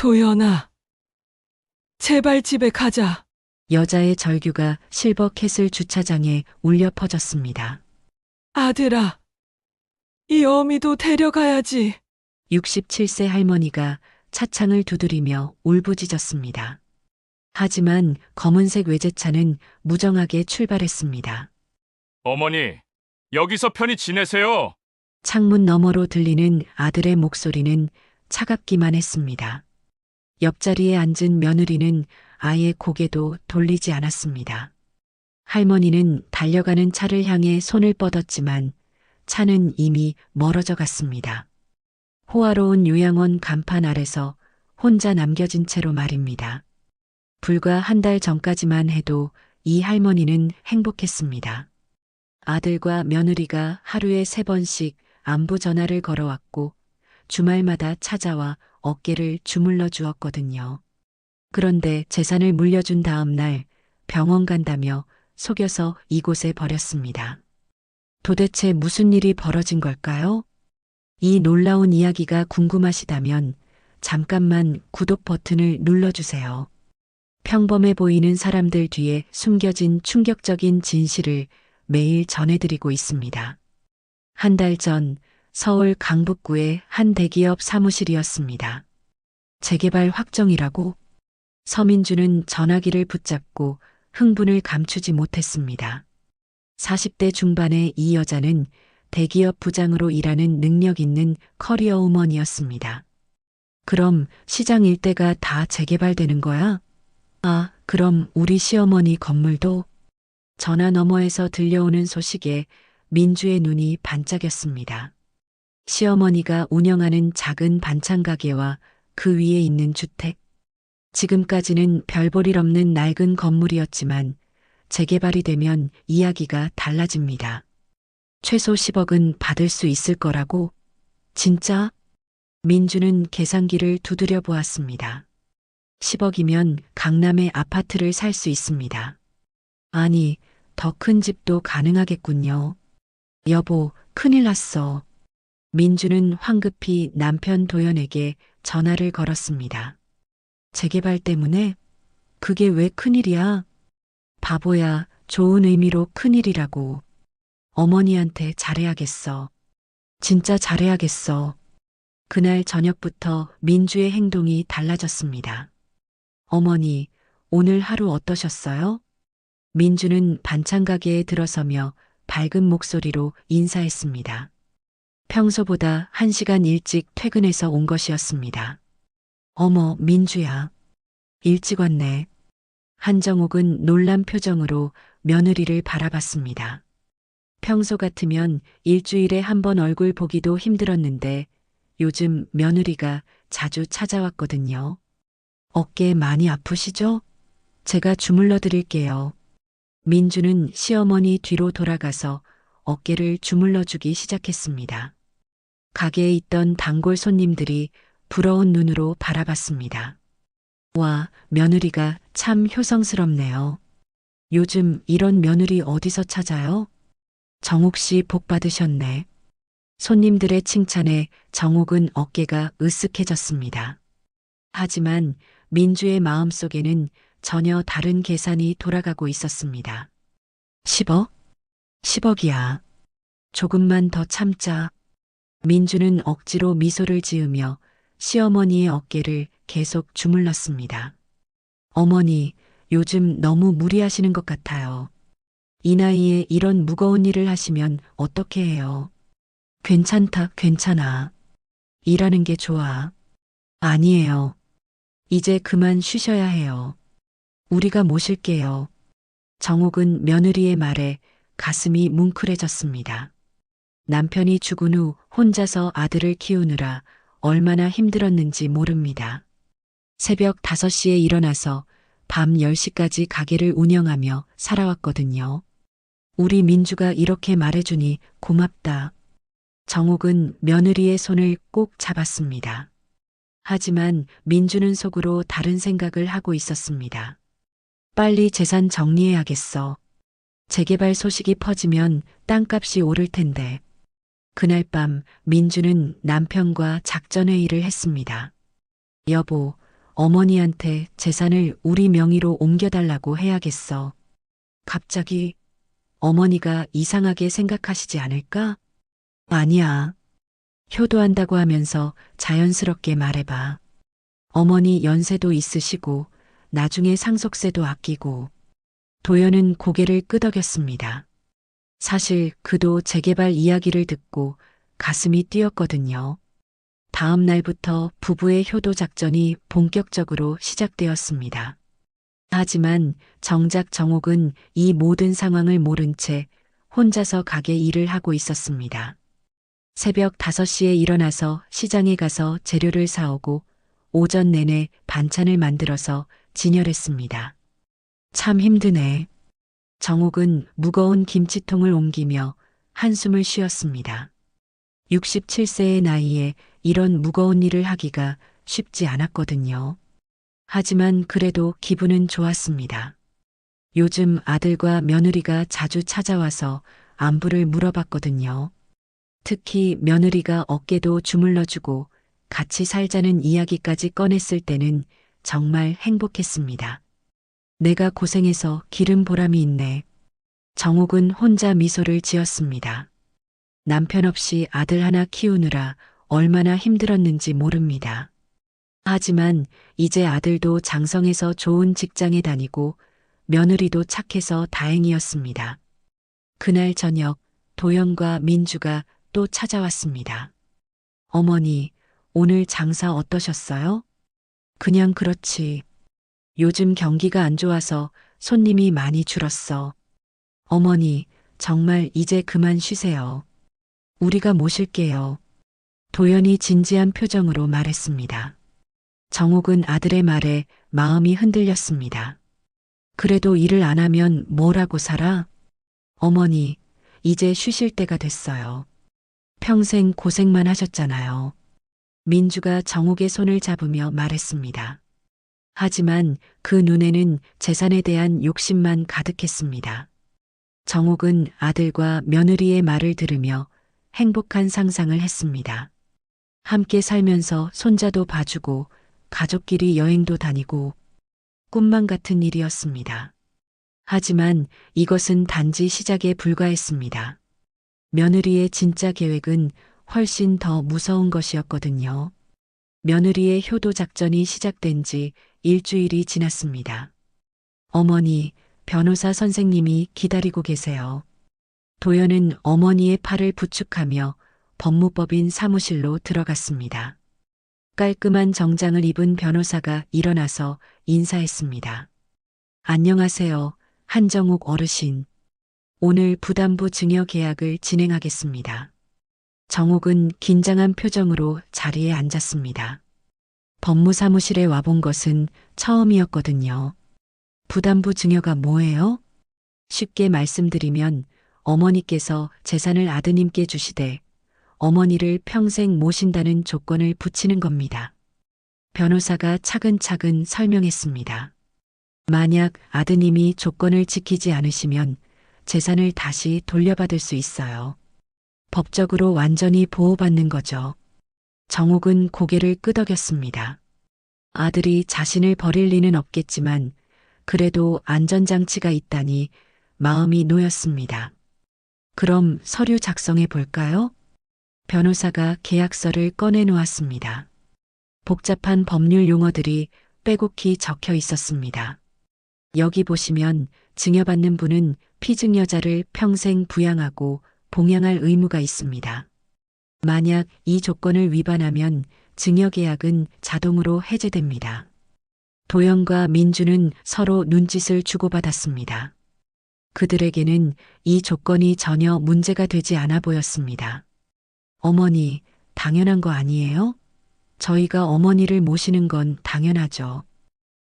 도연아, 제발 집에 가자. 여자의 절규가 실버캐슬 주차장에 울려 퍼졌습니다. 아들아, 이 어미도 데려가야지. 67세 할머니가 차창을 두드리며 울부짖었습니다. 하지만 검은색 외제차는 무정하게 출발했습니다. 어머니, 여기서 편히 지내세요. 창문 너머로 들리는 아들의 목소리는 차갑기만 했습니다. 옆자리에 앉은 며느리는 아예 고개도 돌리지 않았습니다. 할머니는 달려가는 차를 향해 손을 뻗었지만 차는 이미 멀어져 갔습니다. 호화로운 요양원 간판 아래서 혼자 남겨진 채로 말입니다. 불과 한 달 전까지만 해도 이 할머니는 행복했습니다. 아들과 며느리가 하루에 3번씩 안부 전화를 걸어왔고 주말마다 찾아와 어깨를 주물러 주었거든요. 그런데 재산을 물려준 다음 날 병원 간다며 속여서 이곳에 버렸습니다. 도대체 무슨 일이 벌어진 걸까요? 이 놀라운 이야기가 궁금하시다면 잠깐만 구독 버튼을 눌러주세요. 평범해 보이는 사람들 뒤에 숨겨진 충격적인 진실을 매일 전해드리고 있습니다. 한 달 전 서울 강북구의 한 대기업 사무실이었습니다. 재개발 확정이라고? 서민주는 전화기를 붙잡고 흥분을 감추지 못했습니다. 40대 중반의 이 여자는 대기업 부장으로 일하는 능력 있는 커리어 우먼이었습니다. 그럼 시장 일대가 다 재개발되는 거야? 아, 그럼 우리 시어머니 건물도? 전화 너머에서 들려오는 소식에 민주의 눈이 반짝였습니다. 시어머니가 운영하는 작은 반찬 가게와 그 위에 있는 주택. 지금까지는 별 볼 일 없는 낡은 건물이었지만 재개발이 되면 이야기가 달라집니다. 최소 10억은 받을 수 있을 거라고? 진짜? 민주는 계산기를 두드려 보았습니다. 10억이면 강남의 아파트를 살 수 있습니다. 아니, 더 큰 집도 가능하겠군요. 여보, 큰일 났어. 민주는 황급히 남편 도연에게 전화를 걸었습니다. 재개발 때문에? 그게 왜 큰일이야? 바보야, 좋은 의미로 큰일이라고. 어머니한테 잘해야겠어. 진짜 잘해야겠어. 그날 저녁부터 민주의 행동이 달라졌습니다. 어머니, 오늘 하루 어떠셨어요? 민주는 반찬 가게에 들어서며 밝은 목소리로 인사했습니다. 평소보다 1시간 일찍 퇴근해서 온 것이었습니다. 어머, 민주야. 일찍 왔네. 한정옥은 놀란 표정으로 며느리를 바라봤습니다. 평소 같으면 일주일에 한 번 얼굴 보기도 힘들었는데 요즘 며느리가 자주 찾아왔거든요. 어깨 많이 아프시죠? 제가 주물러 드릴게요. 민주는 시어머니 뒤로 돌아가서 어깨를 주물러 주기 시작했습니다. 가게에 있던 단골 손님들이 부러운 눈으로 바라봤습니다. 와, 며느리가 참 효성스럽네요. 요즘 이런 며느리 어디서 찾아요? 정옥 씨 복 받으셨네. 손님들의 칭찬에 정옥은 어깨가 으쓱해졌습니다. 하지만 민주의 마음속에는 전혀 다른 계산이 돌아가고 있었습니다. 10억? 10억이야. 조금만 더 참자. 민주는 억지로 미소를 지으며 시어머니의 어깨를 계속 주물렀습니다. 어머니, 요즘 너무 무리하시는 것 같아요. 이 나이에 이런 무거운 일을 하시면 어떻게 해요? 괜찮다, 괜찮아. 일하는 게 좋아. 아니에요. 이제 그만 쉬셔야 해요. 우리가 모실게요. 정옥은 며느리의 말에 가슴이 뭉클해졌습니다. 남편이 죽은 후 혼자서 아들을 키우느라 얼마나 힘들었는지 모릅니다. 새벽 5시에 일어나서 밤 10시까지 가게를 운영하며 살아왔거든요. 우리 민주가 이렇게 말해주니 고맙다. 정옥은 며느리의 손을 꼭 잡았습니다. 하지만 민주는 속으로 다른 생각을 하고 있었습니다. 빨리 재산 정리해야겠어. 재개발 소식이 퍼지면 땅값이 오를 텐데. 그날 밤 민주는 남편과 작전회의를 했습니다. 여보, 어머니한테 재산을 우리 명의로 옮겨달라고 해야겠어. 갑자기 어머니가 이상하게 생각하시지 않을까? 아니야. 효도한다고 하면서 자연스럽게 말해봐. 어머니 연세도 있으시고 나중에 상속세도 아끼고. 도연은 고개를 끄덕였습니다. 사실 그도 재개발 이야기를 듣고 가슴이 뛰었거든요. 다음 날부터 부부의 효도 작전이 본격적으로 시작되었습니다. 하지만 정작 정옥은 이 모든 상황을 모른 채 혼자서 가게 일을 하고 있었습니다. 새벽 5시에 일어나서 시장에 가서 재료를 사오고 오전 내내 반찬을 만들어서 진열했습니다. 참 힘드네. 정옥은 무거운 김치통을 옮기며 한숨을 쉬었습니다. 67세의 나이에 이런 무거운 일을 하기가 쉽지 않았거든요. 하지만 그래도 기분은 좋았습니다. 요즘 아들과 며느리가 자주 찾아와서 안부를 물어봤거든요. 특히 며느리가 어깨도 주물러주고 같이 살자는 이야기까지 꺼냈을 때는 정말 행복했습니다. 내가 고생해서 기른 보람이 있네. 정옥은 혼자 미소를 지었습니다. 남편 없이 아들 하나 키우느라 얼마나 힘들었는지 모릅니다. 하지만 이제 아들도 장성해서 좋은 직장에 다니고 며느리도 착해서 다행이었습니다. 그날 저녁 도연과 민주가 또 찾아왔습니다. 어머니, 오늘 장사 어떠셨어요? 그냥 그렇지. 요즘 경기가 안 좋아서 손님이 많이 줄었어. 어머니, 정말 이제 그만 쉬세요. 우리가 모실게요. 도연이 진지한 표정으로 말했습니다. 정옥은 아들의 말에 마음이 흔들렸습니다. 그래도 일을 안 하면 뭘 하고 살아? 어머니, 이제 쉬실 때가 됐어요. 평생 고생만 하셨잖아요. 민주가 정옥의 손을 잡으며 말했습니다. 하지만 그 눈에는 재산에 대한 욕심만 가득했습니다. 정옥은 아들과 며느리의 말을 들으며 행복한 상상을 했습니다. 함께 살면서 손자도 봐주고 가족끼리 여행도 다니고 꿈만 같은 일이었습니다. 하지만 이것은 단지 시작에 불과했습니다. 며느리의 진짜 계획은 훨씬 더 무서운 것이었거든요. 며느리의 효도 작전이 시작된 지 일주일이 지났습니다. 어머니, 변호사 선생님이 기다리고 계세요. 도연은 어머니의 팔을 부축하며 법무법인 사무실로 들어갔습니다. 깔끔한 정장을 입은 변호사가 일어나서 인사했습니다. 안녕하세요, 한정욱 어르신. 오늘 부담부 증여 계약을 진행하겠습니다. 정옥은 긴장한 표정으로 자리에 앉았습니다. 법무사무실에 와본 것은 처음이었거든요. 부담부 증여가 뭐예요? 쉽게 말씀드리면 어머니께서 재산을 아드님께 주시되 어머니를 평생 모신다는 조건을 붙이는 겁니다. 변호사가 차근차근 설명했습니다. 만약 아드님이 조건을 지키지 않으시면 재산을 다시 돌려받을 수 있어요. 법적으로 완전히 보호받는 거죠. 정옥은 고개를 끄덕였습니다. 아들이 자신을 버릴 리는 없겠지만 그래도 안전장치가 있다니 마음이 놓였습니다. 그럼 서류 작성해 볼까요? 변호사가 계약서를 꺼내놓았습니다. 복잡한 법률 용어들이 빼곡히 적혀 있었습니다. 여기 보시면 증여받는 분은 피증여자를 평생 부양하고 봉양할 의무가 있습니다. 만약 이 조건을 위반하면 증여계약은 자동으로 해제됩니다. 도연과 민주는 서로 눈짓을 주고받았습니다. 그들에게는 이 조건이 전혀 문제가 되지 않아 보였습니다. 어머니, 당연한 거 아니에요? 저희가 어머니를 모시는 건 당연하죠.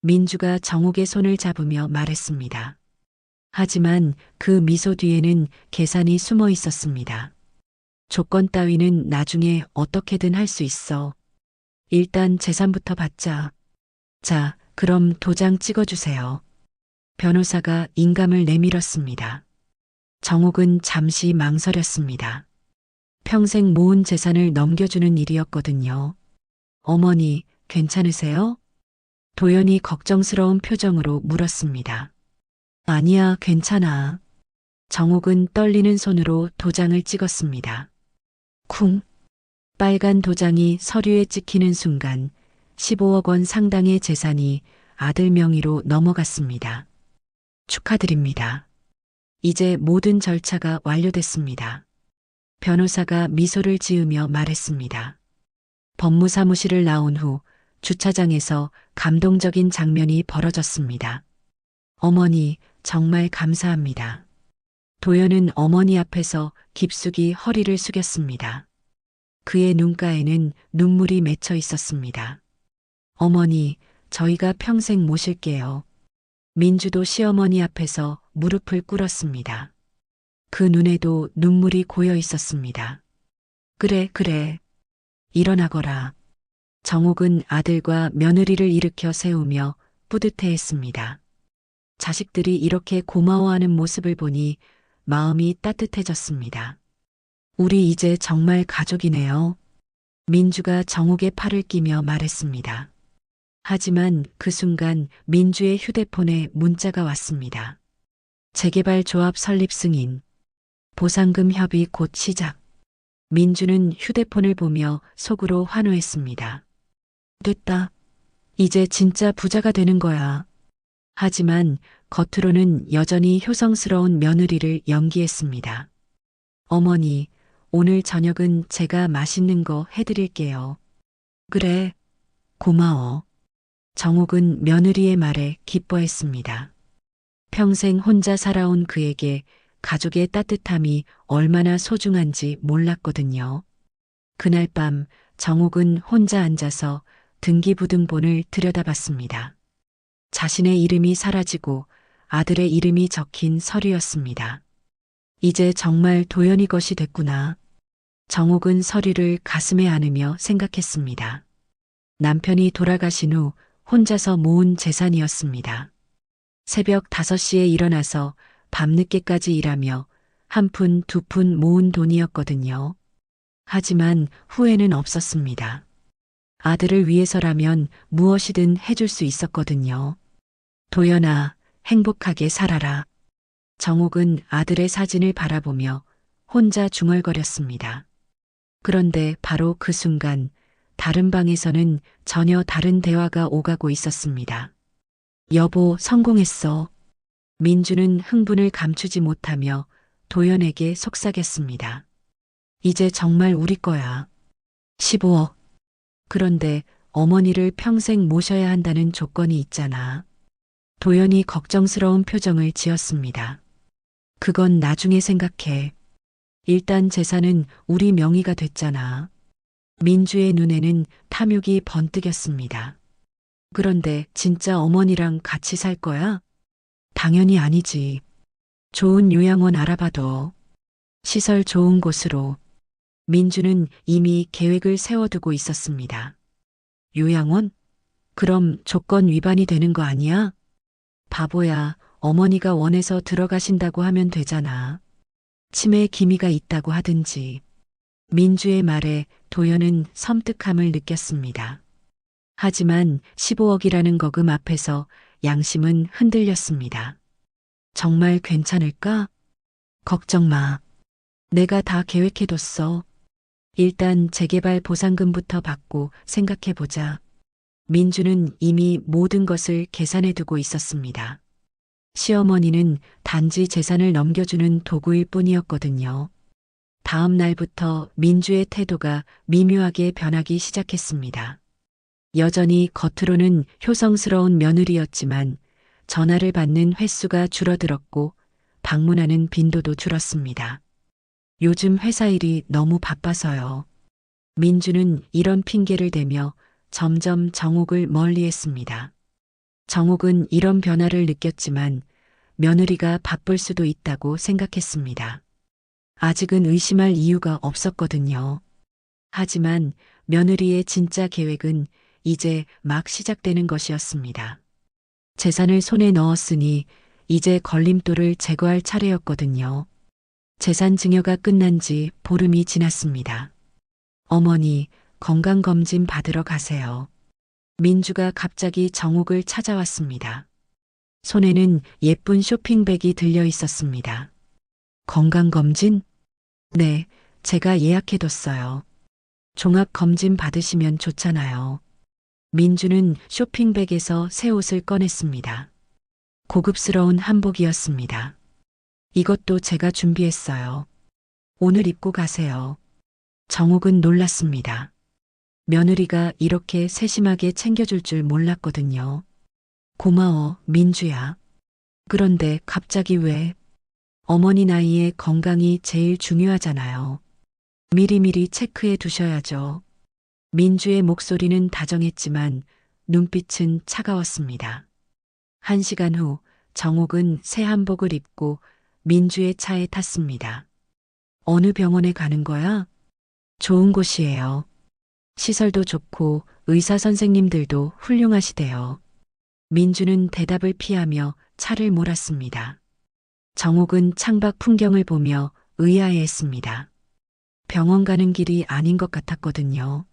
민주가 정옥의 손을 잡으며 말했습니다. 하지만 그 미소 뒤에는 계산이 숨어 있었습니다. 조건 따위는 나중에 어떻게든 할 수 있어. 일단 재산부터 받자. 자, 그럼 도장 찍어주세요. 변호사가 인감을 내밀었습니다. 정옥은 잠시 망설였습니다. 평생 모은 재산을 넘겨주는 일이었거든요. 어머니, 괜찮으세요? 도연이 걱정스러운 표정으로 물었습니다. 아니야, 괜찮아. 정옥은 떨리는 손으로 도장을 찍었습니다. 쿵. 빨간 도장이 서류에 찍히는 순간 15억 원 상당의 재산이 아들 명의로 넘어갔습니다. 축하드립니다. 이제 모든 절차가 완료됐습니다. 변호사가 미소를 지으며 말했습니다. 법무사무실을 나온 후 주차장에서 감동적인 장면이 벌어졌습니다. 어머니, 정말 감사합니다. 도연은 어머니 앞에서 깊숙이 허리를 숙였습니다. 그의 눈가에는 눈물이 맺혀 있었습니다. 어머니, 저희가 평생 모실게요. 민주도 시어머니 앞에서 무릎을 꿇었습니다. 그 눈에도 눈물이 고여 있었습니다. 그래, 그래. 일어나거라. 정옥은 아들과 며느리를 일으켜 세우며 뿌듯해했습니다. 자식들이 이렇게 고마워하는 모습을 보니 마음이 따뜻해졌습니다. 우리 이제 정말 가족이네요. 민주가 정옥의 팔을 끼며 말했습니다. 하지만 그 순간 민주의 휴대폰에 문자가 왔습니다. 재개발 조합 설립 승인. 보상금 협의 곧 시작. 민주는 휴대폰을 보며 속으로 환호했습니다. 됐다. 이제 진짜 부자가 되는 거야. 하지만 겉으로는 여전히 효성스러운 며느리를 연기했습니다. 어머니, 오늘 저녁은 제가 맛있는 거 해드릴게요. 그래, 고마워. 정옥은 며느리의 말에 기뻐했습니다. 평생 혼자 살아온 그에게 가족의 따뜻함이 얼마나 소중한지 몰랐거든요. 그날 밤 정옥은 혼자 앉아서 등기부등본을 들여다봤습니다. 자신의 이름이 사라지고 아들의 이름이 적힌 서류였습니다. 이제 정말 도연이 것이 됐구나. 정옥은 서류를 가슴에 안으며 생각했습니다. 남편이 돌아가신 후 혼자서 모은 재산이었습니다. 새벽 5시에 일어나서 밤늦게까지 일하며 한 푼, 두 푼 모은 돈이었거든요. 하지만 후회는 없었습니다. 아들을 위해서라면 무엇이든 해줄 수 있었거든요. 도연아, 행복하게 살아라. 정옥은 아들의 사진을 바라보며 혼자 중얼거렸습니다. 그런데 바로 그 순간 다른 방에서는 전혀 다른 대화가 오가고 있었습니다. 여보, 성공했어. 민주는 흥분을 감추지 못하며 도연에게 속삭였습니다. 이제 정말 우리 거야. 15억. 그런데 어머니를 평생 모셔야 한다는 조건이 있잖아. 도연이 걱정스러운 표정을 지었습니다. 그건 나중에 생각해. 일단 재산은 우리 명의가 됐잖아. 민주의 눈에는 탐욕이 번뜩였습니다. 그런데 진짜 어머니랑 같이 살 거야? 당연히 아니지. 좋은 요양원 알아봐도. 시설 좋은 곳으로. 민주는 이미 계획을 세워두고 있었습니다. 요양원? 그럼 조건 위반이 되는 거 아니야? 바보야, 어머니가 원해서 들어가신다고 하면 되잖아. 치매 기미가 있다고 하든지. 민주의 말에 도연은 섬뜩함을 느꼈습니다. 하지만 15억이라는 거금 앞에서 양심은 흔들렸습니다. 정말 괜찮을까? 걱정 마. 내가 다 계획해뒀어. 일단 재개발 보상금부터 받고 생각해보자. 민주는 이미 모든 것을 계산해두고 있었습니다. 시어머니는 단지 재산을 넘겨주는 도구일 뿐이었거든요. 다음 날부터 민주의 태도가 미묘하게 변하기 시작했습니다. 여전히 겉으로는 효성스러운 며느리였지만 전화를 받는 횟수가 줄어들었고 방문하는 빈도도 줄었습니다. 요즘 회사 일이 너무 바빠서요. 민주는 이런 핑계를 대며 점점 정옥을 멀리했습니다. 정옥은 이런 변화를 느꼈지만 며느리가 바쁠 수도 있다고 생각했습니다. 아직은 의심할 이유가 없었거든요. 하지만 며느리의 진짜 계획은 이제 막 시작되는 것이었습니다. 재산을 손에 넣었으니 이제 걸림돌을 제거할 차례였거든요. 재산 증여가 끝난 지 보름이 지났습니다. 어머니, 건강검진 받으러 가세요. 민주가 갑자기 정옥을 찾아왔습니다. 손에는 예쁜 쇼핑백이 들려 있었습니다. 건강검진? 네, 제가 예약해뒀어요. 종합검진 받으시면 좋잖아요. 민주는 쇼핑백에서 새 옷을 꺼냈습니다. 고급스러운 한복이었습니다. 이것도 제가 준비했어요. 오늘 입고 가세요. 정옥은 놀랐습니다. 며느리가 이렇게 세심하게 챙겨줄 줄 몰랐거든요. 고마워, 민주야. 그런데 갑자기 왜? 어머니 나이에 건강이 제일 중요하잖아요. 미리미리 체크해 두셔야죠. 민주의 목소리는 다정했지만 눈빛은 차가웠습니다. 1시간 후 정옥은 새 한복을 입고 민주의 차에 탔습니다. 어느 병원에 가는 거야? 좋은 곳이에요. 시설도 좋고 의사 선생님들도 훌륭하시대요. 민주는 대답을 피하며 차를 몰았습니다. 정옥은 창밖 풍경을 보며 의아해했습니다. 병원 가는 길이 아닌 것 같았거든요.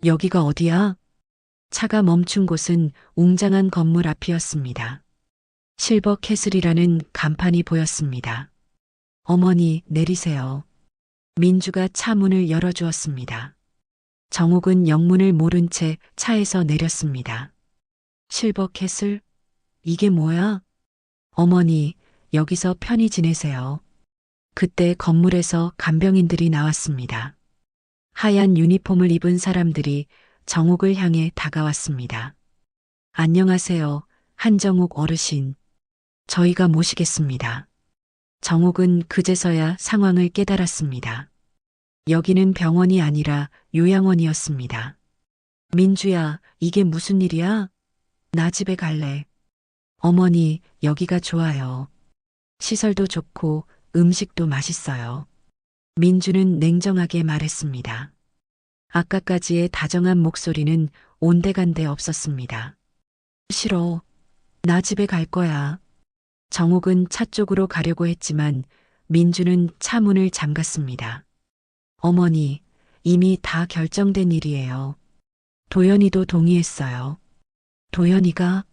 여기가 어디야? 차가 멈춘 곳은 웅장한 건물 앞이었습니다. 실버 캐슬이라는 간판이 보였습니다. 어머니, 내리세요. 민주가 차 문을 열어주었습니다. 정옥은 영문을 모른 채 차에서 내렸습니다. 실버 캐슬? 이게 뭐야? 어머니, 여기서 편히 지내세요. 그때 건물에서 간병인들이 나왔습니다. 하얀 유니폼을 입은 사람들이 정옥을 향해 다가왔습니다. 안녕하세요, 한정옥 어르신. 저희가 모시겠습니다. 정옥은 그제서야 상황을 깨달았습니다. 여기는 병원이 아니라 요양원이었습니다. 민주야, 이게 무슨 일이야? 나 집에 갈래. 어머니, 여기가 좋아요. 시설도 좋고 음식도 맛있어요. 민주는 냉정하게 말했습니다. 아까까지의 다정한 목소리는 온데간데 없었습니다. 싫어. 나 집에 갈 거야. 정옥은 차 쪽으로 가려고 했지만 민주는 차 문을 잠갔습니다. 어머니, 이미 다 결정된 일이에요. 도연이도 동의했어요. 도연이가?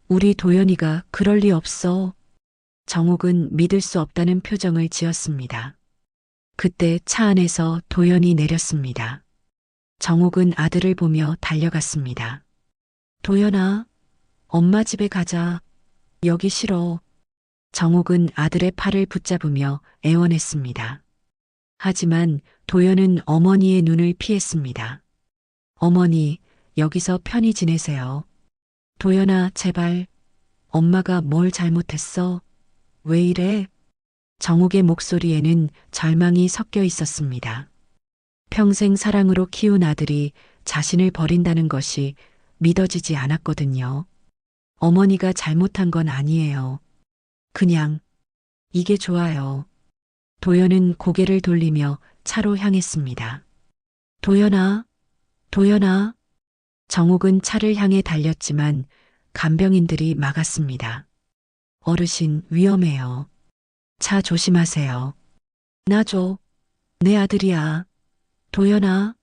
우리 도연이가 그럴 리 없어. 정옥은 믿을 수 없다는 표정을 지었습니다. 그때 차 안에서 도연이 내렸습니다. 정옥은 아들을 보며 달려갔습니다. 도연아, 엄마 집에 가자. 여기 싫어. 정옥은 아들의 팔을 붙잡으며 애원했습니다. 하지만 도연은 어머니의 눈을 피했습니다. 어머니, 여기서 편히 지내세요. 도연아, 제발. 엄마가 뭘 잘못했어? 왜 이래? 정옥의 목소리에는 절망이 섞여 있었습니다. 평생 사랑으로 키운 아들이 자신을 버린다는 것이 믿어지지 않았거든요. 어머니가 잘못한 건 아니에요. 그냥 이게 좋아요. 도연은 고개를 돌리며 차로 향했습니다. 도연아, 도연아. 정옥은 차를 향해 달렸지만 간병인들이 막았습니다. 어르신, 위험해요. 차 조심하세요. 놔줘. 내 아들이야. 도연아.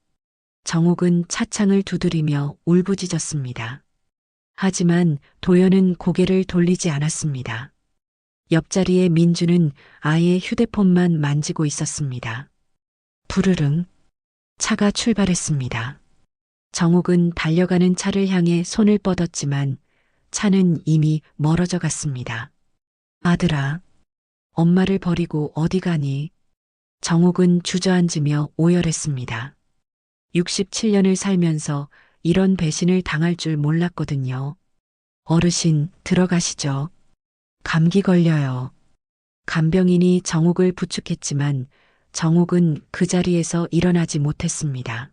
정옥은 차창을 두드리며 울부짖었습니다. 하지만 도연은 고개를 돌리지 않았습니다. 옆자리에 민주는 아이의 휴대폰만 만지고 있었습니다. 부르릉. 차가 출발했습니다. 정옥은 달려가는 차를 향해 손을 뻗었지만 차는 이미 멀어져 갔습니다. 아들아, 엄마를 버리고 어디 가니? 정옥은 주저앉으며 오열했습니다. 67년을 살면서 이런 배신을 당할 줄 몰랐거든요. 어르신, 들어가시죠. 감기 걸려요. 간병인이 정옥을 부축했지만 정옥은 그 자리에서 일어나지 못했습니다.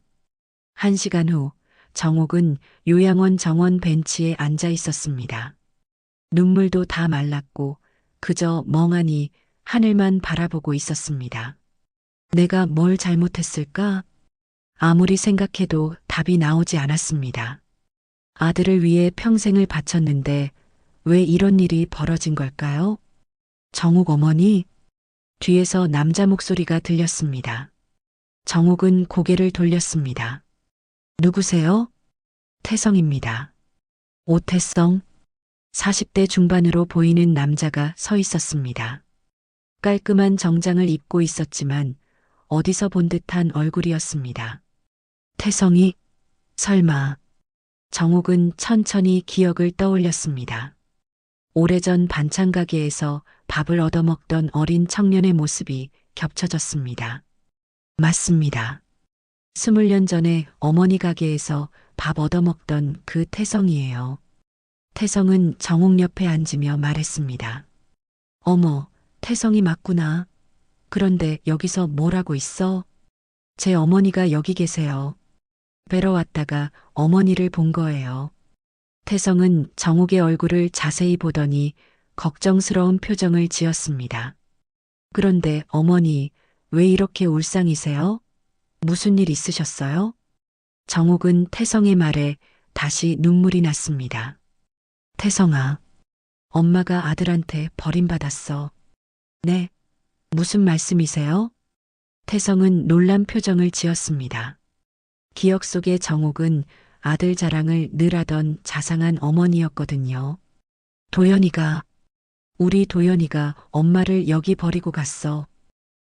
1시간 후 정옥은 요양원 정원 벤치에 앉아 있었습니다. 눈물도 다 말랐고 그저 멍하니 하늘만 바라보고 있었습니다. 내가 뭘 잘못했을까? 아무리 생각해도 답이 나오지 않았습니다. 아들을 위해 평생을 바쳤는데 왜 이런 일이 벌어진 걸까요? 정옥 어머니? 뒤에서 남자 목소리가 들렸습니다. 정옥은 고개를 돌렸습니다. 누구세요? 태성입니다. 오태성, 40대 중반으로 보이는 남자가 서 있었습니다. 깔끔한 정장을 입고 있었지만 어디서 본 듯한 얼굴이었습니다. 태성이, 설마. 정옥은 천천히 기억을 떠올렸습니다. 오래전 반찬 가게에서 밥을 얻어먹던 어린 청년의 모습이 겹쳐졌습니다. 맞습니다. 20년 전에 어머니 가게에서 밥 얻어먹던 그 태성이에요. 태성은 정옥 옆에 앉으며 말했습니다. 어머, 태성이 맞구나. 그런데 여기서 뭘 하고 있어? 제 어머니가 여기 계세요. 뵈러 왔다가 어머니를 본 거예요. 태성은 정옥의 얼굴을 자세히 보더니 걱정스러운 표정을 지었습니다. 그런데 어머니, 왜 이렇게 울상이세요? 무슨 일 있으셨어요? 정옥은 태성의 말에 다시 눈물이 났습니다. 태성아, 엄마가 아들한테 버림받았어. 네, 무슨 말씀이세요? 태성은 놀란 표정을 지었습니다. 기억 속의 정옥은 아들 자랑을 늘 하던 자상한 어머니였거든요. 도연이가, 우리 도연이가 엄마를 여기 버리고 갔어.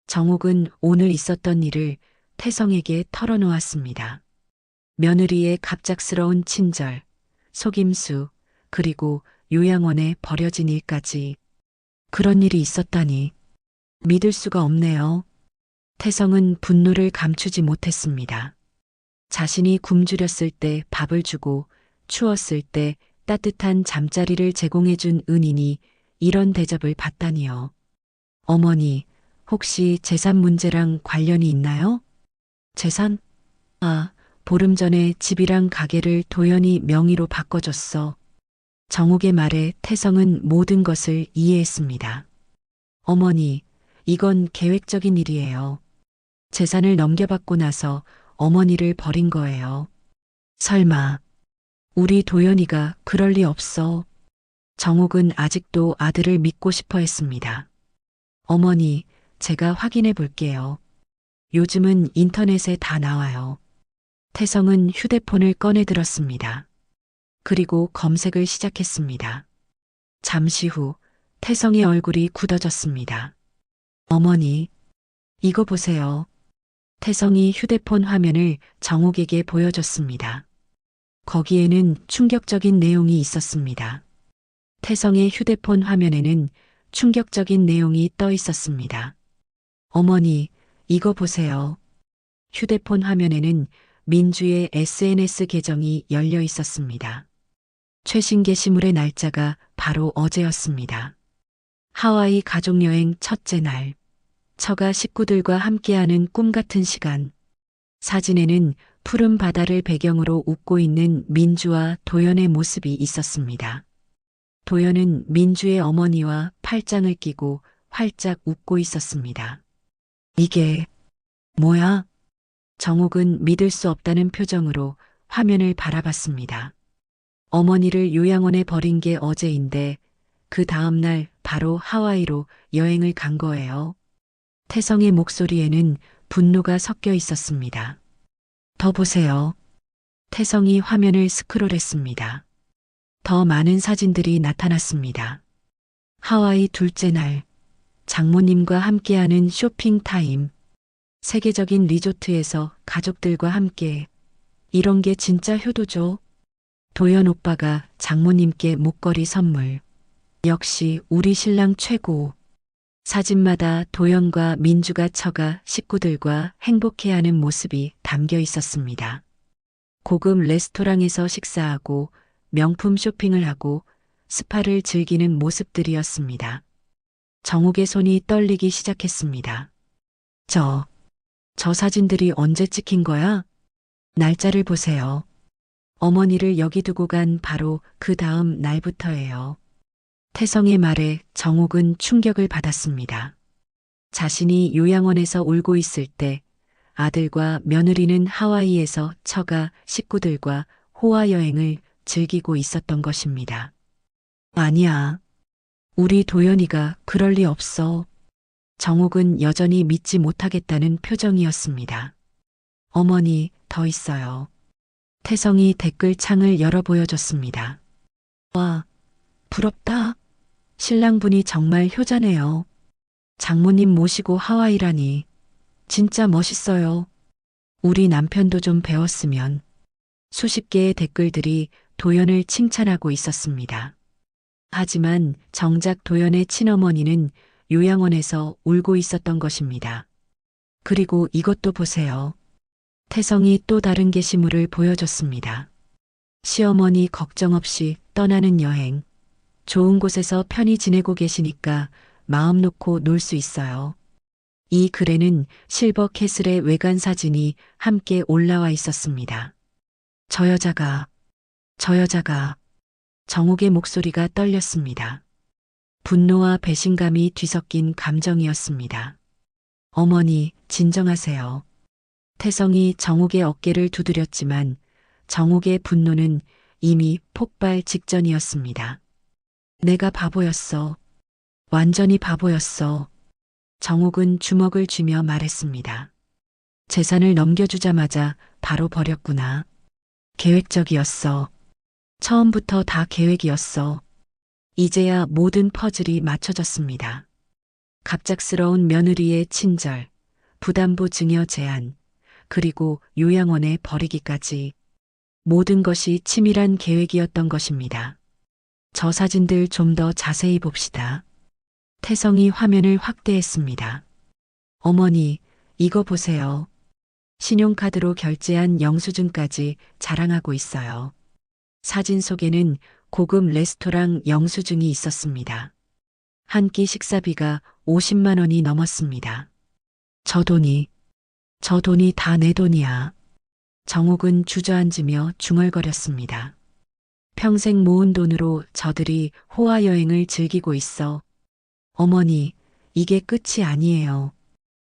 정옥은 오늘 있었던 일을 태성에게 털어놓았습니다. 며느리의 갑작스러운 친절, 속임수, 그리고 요양원에 버려진 일까지. 그런 일이 있었다니 믿을 수가 없네요. 태성은 분노를 감추지 못했습니다. 자신이 굶주렸을 때 밥을 주고 추웠을 때 따뜻한 잠자리를 제공해준 은인이 이런 대접을 받다니요. 어머니, 혹시 재산 문제랑 관련이 있나요? 재산? 아, 보름 전에 집이랑 가게를 도연이 명의로 바꿔줬어. 정옥의 말에 태성은 모든 것을 이해했습니다. 어머니, 이건 계획적인 일이에요. 재산을 넘겨받고 나서 어머니를 버린 거예요. 설마, 우리 도연이가 그럴 리 없어. 정옥은 아직도 아들을 믿고 싶어 했습니다. 어머니, 제가 확인해 볼게요. 요즘은 인터넷에 다 나와요. 태성은 휴대폰을 꺼내 들었습니다. 그리고 검색을 시작했습니다. 잠시 후 태성의 얼굴이 굳어졌습니다. 어머니, 이거 보세요. 태성이 휴대폰 화면을 정옥에게 보여줬습니다. 거기에는 충격적인 내용이 있었습니다. 태성의 휴대폰 화면에는 충격적인 내용이 떠 있었습니다. 어머니, 이거 보세요. 휴대폰 화면에는 민주의 SNS 계정이 열려 있었습니다. 최신 게시물의 날짜가 바로 어제였습니다. 하와이 가족여행 첫째 날. 처가 식구들과 함께하는 꿈 같은 시간. 사진에는 푸른 바다를 배경으로 웃고 있는 민주와 도연의 모습이 있었습니다. 도연은 민주의 어머니와 팔짱을 끼고 활짝 웃고 있었습니다. 이게 뭐야? 정옥은 믿을 수 없다는 표정으로 화면을 바라봤습니다. 어머니를 요양원에 버린 게 어제인데 그 다음 날 바로 하와이로 여행을 간 거예요. 태성의 목소리에는 분노가 섞여 있었습니다. 더 보세요. 태성이 화면을 스크롤했습니다. 더 많은 사진들이 나타났습니다. 하와이 둘째 날, 장모님과 함께하는 쇼핑 타임. 세계적인 리조트에서 가족들과 함께. 이런 게 진짜 효도죠. 도연 오빠가 장모님께 목걸이 선물. 역시 우리 신랑 최고. 사진마다 도연과 민주가 처가 식구들과 행복해하는 모습이 담겨 있었습니다. 고급 레스토랑에서 식사하고 명품 쇼핑을 하고 스파를 즐기는 모습들이었습니다. 정옥의 손이 떨리기 시작했습니다. 저 사진들이 언제 찍힌 거야? 날짜를 보세요. 어머니를 여기 두고 간 바로 그 다음 날부터예요. 태성의 말에 정옥은 충격을 받았습니다. 자신이 요양원에서 울고 있을 때 아들과 며느리는 하와이에서 처가 식구들과 호화 여행을 즐기고 있었던 것입니다. 아니야. 우리 도연이가 그럴 리 없어. 정옥은 여전히 믿지 못하겠다는 표정이었습니다. 어머니, 더 있어요. 태성이 댓글창을 열어 보여줬습니다. 와, 부럽다. 신랑분이 정말 효자네요. 장모님 모시고 하와이라니. 진짜 멋있어요. 우리 남편도 좀 배웠으면. 수십 개의 댓글들이 도연을 칭찬하고 있었습니다. 하지만 정작 도연의 친어머니는 요양원에서 울고 있었던 것입니다. 그리고 이것도 보세요. 태성이 또 다른 게시물을 보여줬습니다. 시어머니 걱정 없이 떠나는 여행. 좋은 곳에서 편히 지내고 계시니까 마음 놓고 놀 수 있어요. 이 글에는 실버 캐슬의 외관 사진이 함께 올라와 있었습니다. 저 여자가 정욱의 목소리가 떨렸습니다. 분노와 배신감이 뒤섞인 감정이었습니다. 어머니, 진정하세요. 태성이 정욱의 어깨를 두드렸지만 정욱의 분노는 이미 폭발 직전이었습니다. 내가 바보였어. 완전히 바보였어. 정욱은 주먹을 쥐며 말했습니다. 재산을 넘겨주자마자 바로 버렸구나. 계획적이었어. 처음부터 다 계획이었어. 이제야 모든 퍼즐이 맞춰졌습니다. 갑작스러운 며느리의 친절, 부담부 증여 제한, 그리고 요양원에 버리기까지 모든 것이 치밀한 계획이었던 것입니다. 저 사진들 좀 더 자세히 봅시다. 태성이 화면을 확대했습니다. 어머니, 이거 보세요. 신용카드로 결제한 영수증까지 자랑하고 있어요. 사진 속에는 고급 레스토랑 영수증이 있었습니다. 한 끼 식사비가 50만 원이 넘었습니다. 저 돈이 다 내 돈이야. 정욱은 주저앉으며 중얼거렸습니다. 평생 모은 돈으로 저들이 호화 여행을 즐기고 있어. 어머니, 이게 끝이 아니에요.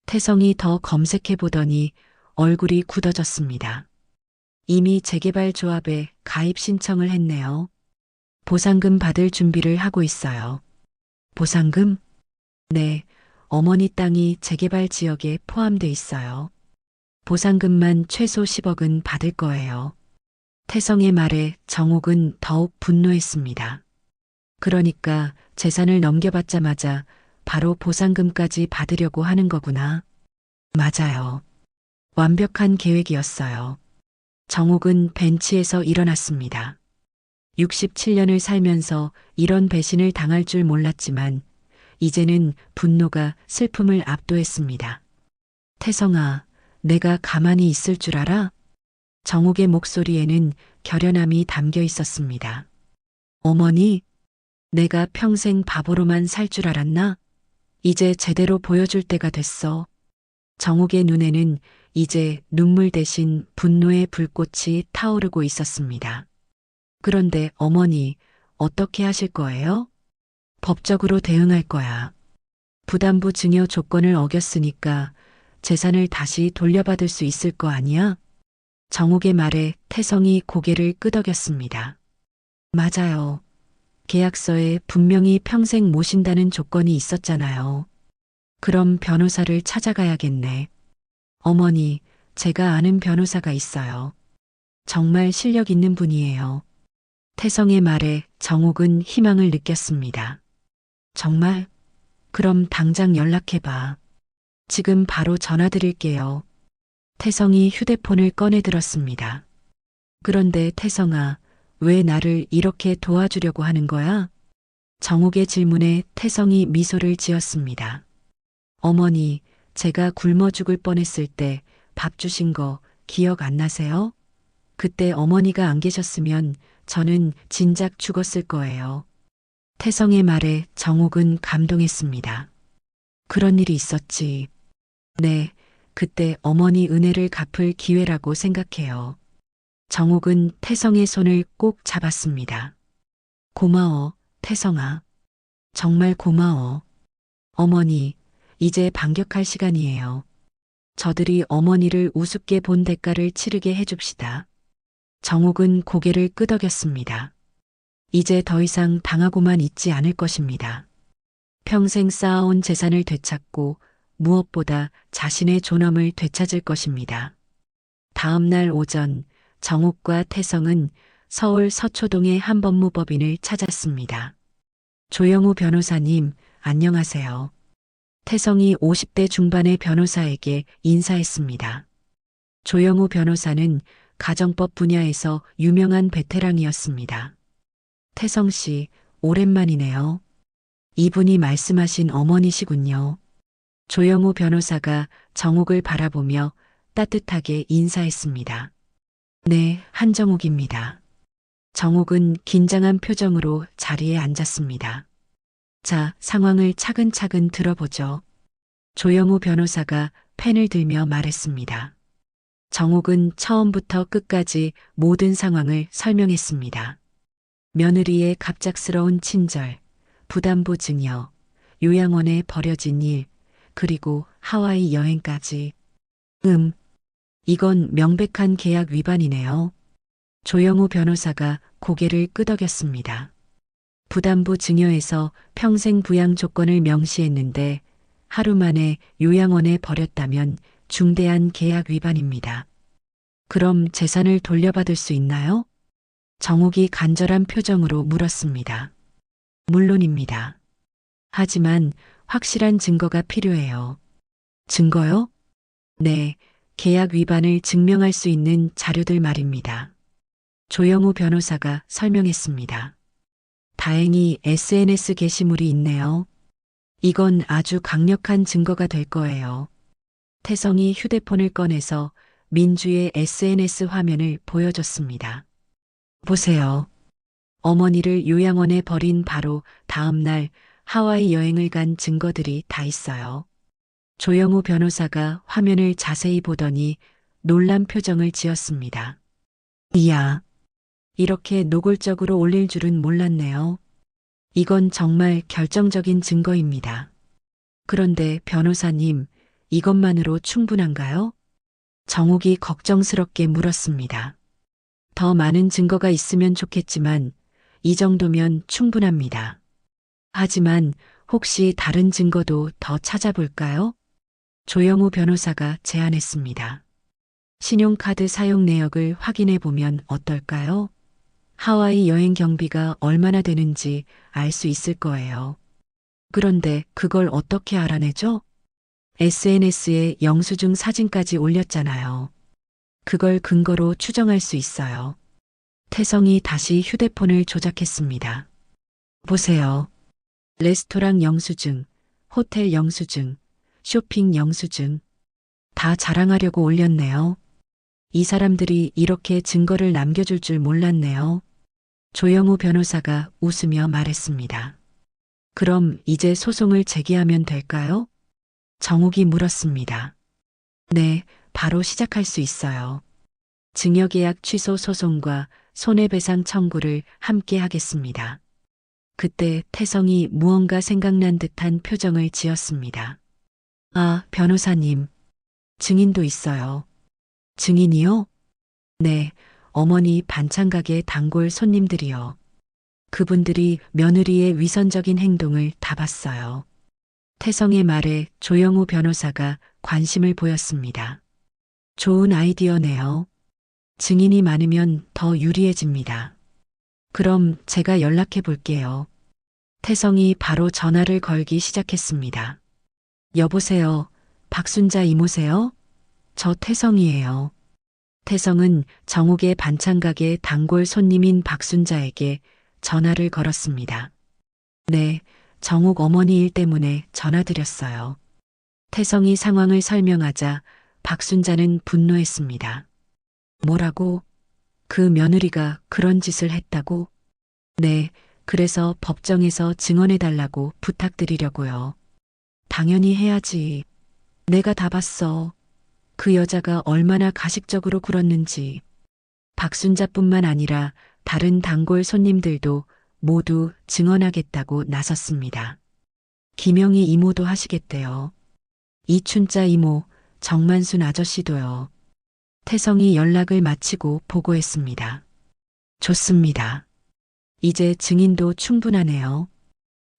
태성이 더 검색해 보더니 얼굴이 굳어졌습니다. 이미 재개발 조합에 가입 신청을 했네요. 보상금 받을 준비를 하고 있어요. 보상금? 네, 어머니 땅이 재개발 지역에 포함돼 있어요. 보상금만 최소 10억은 받을 거예요. 태성의 말에 정욱은 더욱 분노했습니다. 그러니까 재산을 넘겨받자마자 바로 보상금까지 받으려고 하는 거구나. 맞아요. 완벽한 계획이었어요. 정욱은 벤치에서 일어났습니다. 67년을 살면서 이런 배신을 당할 줄 몰랐지만 이제는 분노가 슬픔을 압도했습니다. 태성아, 내가 가만히 있을 줄 알아? 정욱의 목소리에는 결연함이 담겨 있었습니다. 어머니, 내가 평생 바보로만 살 줄 알았나? 이제 제대로 보여줄 때가 됐어. 정욱의 눈에는 이제 눈물 대신 분노의 불꽃이 타오르고 있었습니다. 그런데 어머니, 어떻게 하실 거예요? 법적으로 대응할 거야. 부담부 증여 조건을 어겼으니까 재산을 다시 돌려받을 수 있을 거 아니야? 정욱의 말에 태성이 고개를 끄덕였습니다. 맞아요. 계약서에 분명히 평생 모신다는 조건이 있었잖아요. 그럼 변호사를 찾아가야겠네. 어머니, 제가 아는 변호사가 있어요. 정말 실력 있는 분이에요. 태성의 말에 정욱은 희망을 느꼈습니다. 정말? 그럼 당장 연락해봐. 지금 바로 전화 드릴게요. 태성이 휴대폰을 꺼내 들었습니다. 그런데 태성아, 왜 나를 이렇게 도와주려고 하는 거야? 정욱의 질문에 태성이 미소를 지었습니다. 어머니, 제가 굶어 죽을 뻔했을 때 밥 주신 거 기억 안 나세요? 그때 어머니가 안 계셨으면 저는 진작 죽었을 거예요. 태성의 말에 정욱은 감동했습니다. 그런 일이 있었지. 네, 그때 어머니 은혜를 갚을 기회라고 생각해요. 정욱은 태성의 손을 꼭 잡았습니다. 고마워, 태성아. 정말 고마워. 어머니, 이제 반격할 시간이에요. 저들이 어머니를 우습게 본 대가를 치르게 해줍시다. 정욱은 고개를 끄덕였습니다. 이제 더 이상 당하고만 있지 않을 것입니다. 평생 쌓아온 재산을 되찾고 무엇보다 자신의 존엄을 되찾을 것입니다. 다음 날 오전 정욱과 태성은 서울 서초동의 한 법무법인을 찾았습니다. 조영우 변호사님, 안녕하세요. 태성이 50대 중반의 변호사에게 인사했습니다. 조영우 변호사는 가정법 분야에서 유명한 베테랑이었습니다. 태성 씨, 오랜만이네요. 이분이 말씀하신 어머니시군요. 조영우 변호사가 정욱을 바라보며 따뜻하게 인사했습니다. 네, 한정욱입니다. 정욱은 긴장한 표정으로 자리에 앉았습니다. 자, 상황을 차근차근 들어보죠. 조영우 변호사가 펜을 들며 말했습니다. 정욱은 처음부터 끝까지 모든 상황을 설명했습니다. 며느리의 갑작스러운 친절, 부담부 증여, 요양원에 버려진 일, 그리고 하와이 여행까지. 이건 명백한 계약 위반이네요. 조영우 변호사가 고개를 끄덕였습니다. 부담부 증여에서 평생 부양 조건을 명시했는데 하루 만에 요양원에 버렸다면 중대한 계약 위반입니다. 그럼 재산을 돌려받을 수 있나요? 정욱이 간절한 표정으로 물었습니다. 물론입니다. 하지만 확실한 증거가 필요해요. 증거요? 네, 계약 위반을 증명할 수 있는 자료들 말입니다. 조영우 변호사가 설명했습니다. 다행히 SNS 게시물이 있네요. 이건 아주 강력한 증거가 될 거예요. 태성이 휴대폰을 꺼내서 민주의 SNS 화면을 보여줬습니다. 보세요. 어머니를 요양원에 버린 바로 다음 날 하와이 여행을 간 증거들이 다 있어요. 조영우 변호사가 화면을 자세히 보더니 놀란 표정을 지었습니다. 이야, 이렇게 노골적으로 올릴 줄은 몰랐네요. 이건 정말 결정적인 증거입니다. 그런데 변호사님, 이것만으로 충분한가요? 정욱이 걱정스럽게 물었습니다. 더 많은 증거가 있으면 좋겠지만 이 정도면 충분합니다. 하지만 혹시 다른 증거도 더 찾아볼까요? 조영우 변호사가 제안했습니다. 신용카드 사용 내역을 확인해 보면 어떨까요? 하와이 여행 경비가 얼마나 되는지 알 수 있을 거예요. 그런데 그걸 어떻게 알아내죠? SNS에 영수증 사진까지 올렸잖아요. 그걸 근거로 추정할 수 있어요. 태성이 다시 휴대폰을 조작했습니다. 보세요. 레스토랑 영수증, 호텔 영수증, 쇼핑 영수증. 다 자랑하려고 올렸네요. 이 사람들이 이렇게 증거를 남겨줄 줄 몰랐네요. 조영우 변호사가 웃으며 말했습니다. 그럼 이제 소송을 제기하면 될까요? 정욱이 물었습니다. 네, 바로 시작할 수 있어요. 증여계약 취소 소송과 손해배상 청구를 함께 하겠습니다. 그때 태성이 무언가 생각난 듯한 표정을 지었습니다. 아, 변호사님. 증인도 있어요. 증인이요? 네, 어머니 반찬가게 단골 손님들이요. 그분들이 며느리의 위선적인 행동을 다 봤어요. 태성의 말에 조영우 변호사가 관심을 보였습니다. 좋은 아이디어네요. 증인이 많으면 더 유리해집니다. 그럼 제가 연락해 볼게요. 태성이 바로 전화를 걸기 시작했습니다. 여보세요, 박순자 이모세요? 저 태성이에요. 태성은 정욱의 반찬가게 단골 손님인 박순자에게 전화를 걸었습니다. 네, 정욱 어머니 일 때문에 전화드렸어요. 태성이 상황을 설명하자 박순자는 분노했습니다. 뭐라고? 그 며느리가 그런 짓을 했다고? 네, 그래서 법정에서 증언해달라고 부탁드리려고요. 당연히 해야지. 내가 다 봤어. 그 여자가 얼마나 가식적으로 굴었는지. 박순자뿐만 아니라 다른 단골 손님들도 모두 증언하겠다고 나섰습니다. 김영희 이모도 하시겠대요. 이춘자 이모, 정만순 아저씨도요. 태성이 연락을 마치고 보고했습니다. 좋습니다. 이제 증인도 충분하네요.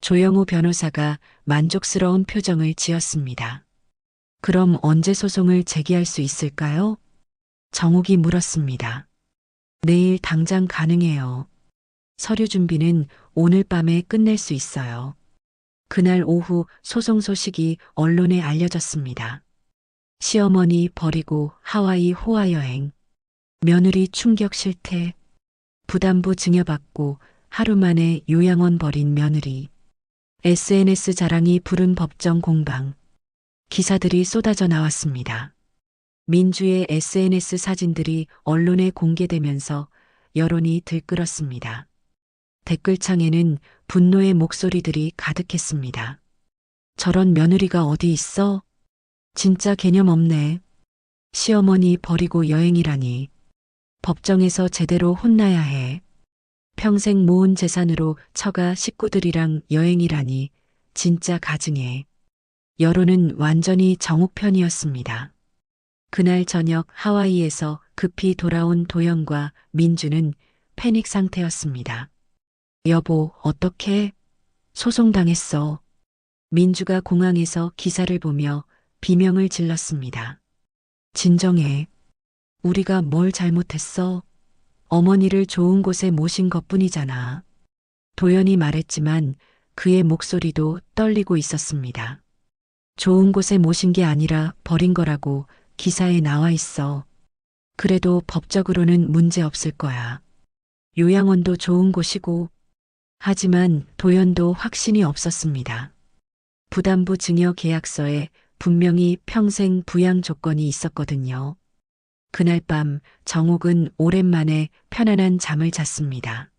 조영우 변호사가 만족스러운 표정을 지었습니다. 그럼 언제 소송을 제기할 수 있을까요? 정욱이 물었습니다. 내일 당장 가능해요. 서류 준비는 오늘 밤에 끝낼 수 있어요. 그날 오후 소송 소식이 언론에 알려졌습니다. 시어머니 버리고 하와이 호화 여행. 며느리 충격 실태. 부담부 증여받고 하루 만에 요양원 버린 며느리. SNS 자랑이 부른 법정 공방. 기사들이 쏟아져 나왔습니다. 민주의 SNS 사진들이 언론에 공개되면서 여론이 들끓었습니다. 댓글창에는 분노의 목소리들이 가득했습니다. 저런 며느리가 어디 있어? 진짜 개념 없네. 시어머니 버리고 여행이라니. 법정에서 제대로 혼나야 해. 평생 모은 재산으로 처가 식구들이랑 여행이라니. 진짜 가증해. 여론은 완전히 정욱 편이었습니다. 그날 저녁 하와이에서 급히 돌아온 도연과 민주는 패닉 상태였습니다. 여보, 어떡해? 소송당했어. 민주가 공항에서 기사를 보며 비명을 질렀습니다. 진정해. 우리가 뭘 잘못했어? 어머니를 좋은 곳에 모신 것뿐이잖아. 도연이 말했지만 그의 목소리도 떨리고 있었습니다. 좋은 곳에 모신 게 아니라 버린 거라고 기사에 나와 있어. 그래도 법적으로는 문제 없을 거야. 요양원도 좋은 곳이고. 하지만 도연도 확신이 없었습니다. 부담부 증여 계약서에 분명히 평생 부양 조건이 있었거든요. 그날 밤 정옥은 오랜만에 편안한 잠을 잤습니다.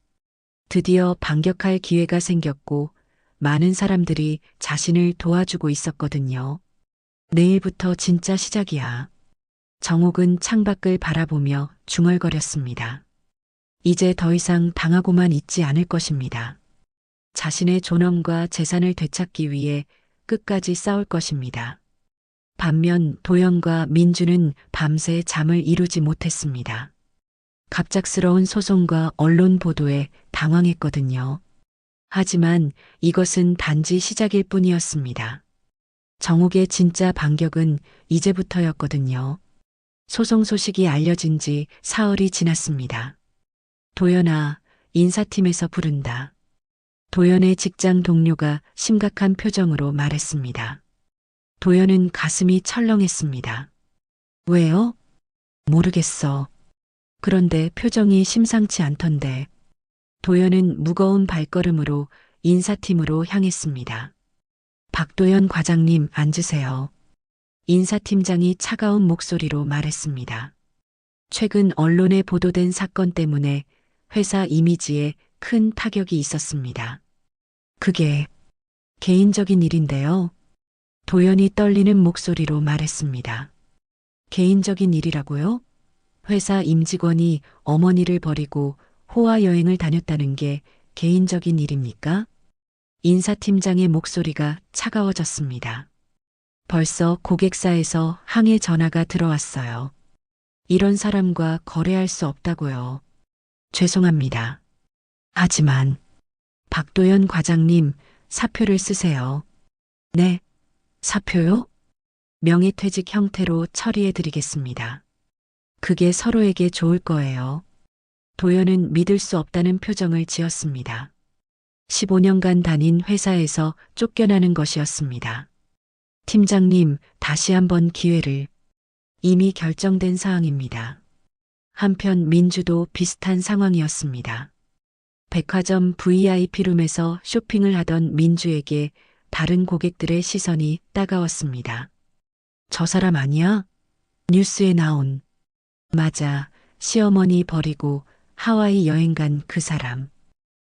드디어 반격할 기회가 생겼고 많은 사람들이 자신을 도와주고 있었거든요. 내일부터 진짜 시작이야. 정옥은 창밖을 바라보며 중얼거렸습니다. 이제 더 이상 당하고만 있지 않을 것입니다. 자신의 존엄과 재산을 되찾기 위해 끝까지 싸울 것입니다. 반면 도연과 민주는 밤새 잠을 이루지 못했습니다. 갑작스러운 소송과 언론 보도에 당황했거든요. 하지만 이것은 단지 시작일 뿐이었습니다. 정옥의 진짜 반격은 이제부터였거든요. 소송 소식이 알려진 지 사흘이 지났습니다. 도연아, 인사팀에서 부른다. 도연의 직장 동료가 심각한 표정으로 말했습니다. 도연은 가슴이 철렁했습니다. 왜요? 모르겠어. 그런데 표정이 심상치 않던데. 도연은 무거운 발걸음으로 인사팀으로 향했습니다. 박도연 과장님 앉으세요. 인사팀장이 차가운 목소리로 말했습니다. 최근 언론에 보도된 사건 때문에 회사 이미지에 큰 타격이 있었습니다. 그게 개인적인 일인데요. 도연이 떨리는 목소리로 말했습니다. 개인적인 일이라고요? 회사 임직원이 어머니를 버리고 호화 여행을 다녔다는 게 개인적인 일입니까? 인사팀장의 목소리가 차가워졌습니다. 벌써 고객사에서 항해 전화가 들어왔어요. 이런 사람과 거래할 수 없다고요. 죄송합니다. 하지만 박도연 과장님 사표를 쓰세요. 네, 사표요? 명예퇴직 형태로 처리해 드리겠습니다. 그게 서로에게 좋을 거예요. 도연은 믿을 수 없다는 표정을 지었습니다. 15년간 다닌 회사에서 쫓겨나는 것이었습니다. 팀장님, 다시 한번 기회를. 이미 결정된 사항입니다. 한편 민주도 비슷한 상황이었습니다. 백화점 VIP룸에서 쇼핑을 하던 민주에게 다른 고객들의 시선이 따가웠습니다. 저 사람 아니야? 뉴스에 나온. 맞아, 시어머니 버리고 하와이 여행 간 그 사람.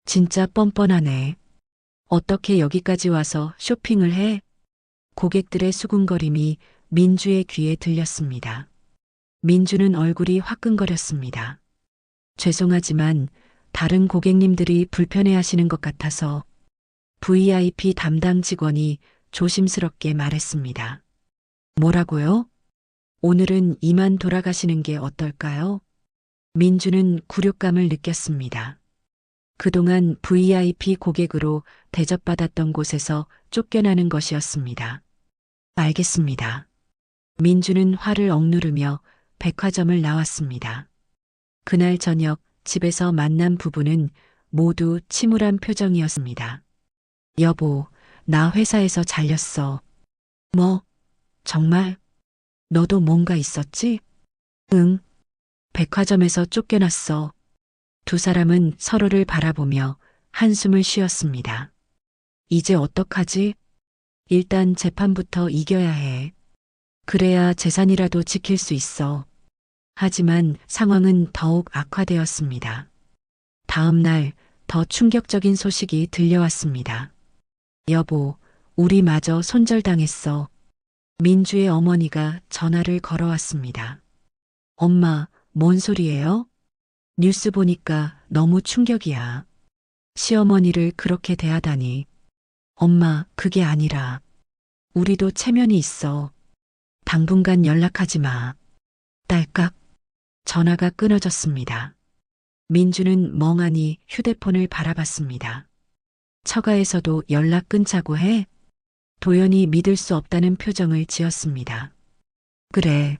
진짜 뻔뻔하네. 어떻게 여기까지 와서 쇼핑을 해? 고객들의 수군거림이 민주의 귀에 들렸습니다. 민주는 얼굴이 화끈거렸습니다. 죄송하지만 다른 고객님들이 불편해하시는 것 같아서. VIP 담당 직원이 조심스럽게 말했습니다. 뭐라고요? 오늘은 이만 돌아가시는 게 어떨까요? 민주는 굴욕감을 느꼈습니다. 그동안 VIP 고객으로 대접받았던 곳에서 쫓겨나는 것이었습니다. 알겠습니다. 민주는 화를 억누르며 백화점을 나왔습니다. 그날 저녁 집에서 만난 부부는 모두 침울한 표정이었습니다. 여보, 나 회사에서 잘렸어. 뭐, 정말? 너도 뭔가 있었지? 응. 백화점에서 쫓겨났어. 두 사람은 서로를 바라보며 한숨을 쉬었습니다. 이제 어떡하지? 일단 재판부터 이겨야 해. 그래야 재산이라도 지킬 수 있어. 하지만 상황은 더욱 악화되었습니다. 다음 날 더 충격적인 소식이 들려왔습니다. 여보, 우리 마저 손절당했어. 민주의 어머니가 전화를 걸어왔습니다. 엄마, 뭔 소리예요? 뉴스 보니까 너무 충격이야. 시어머니를 그렇게 대하다니. 엄마, 그게 아니라 우리도 체면이 있어. 당분간 연락하지 마. 딸깍. 전화가 끊어졌습니다. 민주는 멍하니 휴대폰을 바라봤습니다. 처가에서도 연락 끊자고 해? 도연이 믿을 수 없다는 표정을 지었습니다. 그래.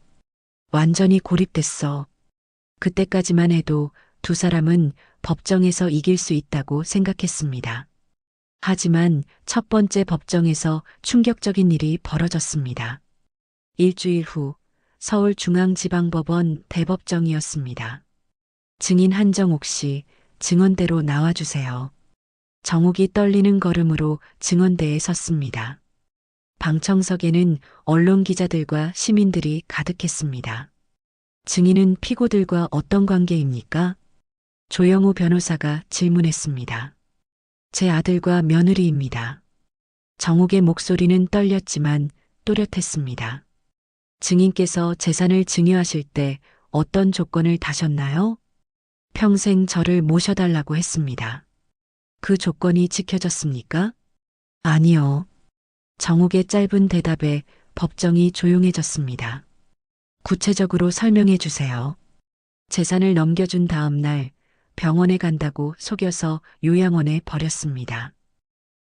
완전히 고립됐어. 그때까지만 해도 두 사람은 법정에서 이길 수 있다고 생각했습니다. 하지만 첫 번째 법정에서 충격적인 일이 벌어졌습니다. 일주일 후 서울중앙지방법원 대법정이었습니다. 증인 한정옥 씨, 증언대로 나와주세요. 정옥이 떨리는 걸음으로 증언대에 섰습니다. 방청석에는 언론 기자들과 시민들이 가득했습니다. 증인은 피고들과 어떤 관계입니까? 조영우 변호사가 질문했습니다. 제 아들과 며느리입니다. 정옥의 목소리는 떨렸지만 또렷했습니다. 증인께서 재산을 증여하실 때 어떤 조건을 다셨나요? 평생 저를 모셔달라고 했습니다. 그 조건이 지켜졌습니까? 아니요. 정옥의 짧은 대답에 법정이 조용해졌습니다. 구체적으로 설명해 주세요. 재산을 넘겨준 다음 날 병원에 간다고 속여서 요양원에 버렸습니다.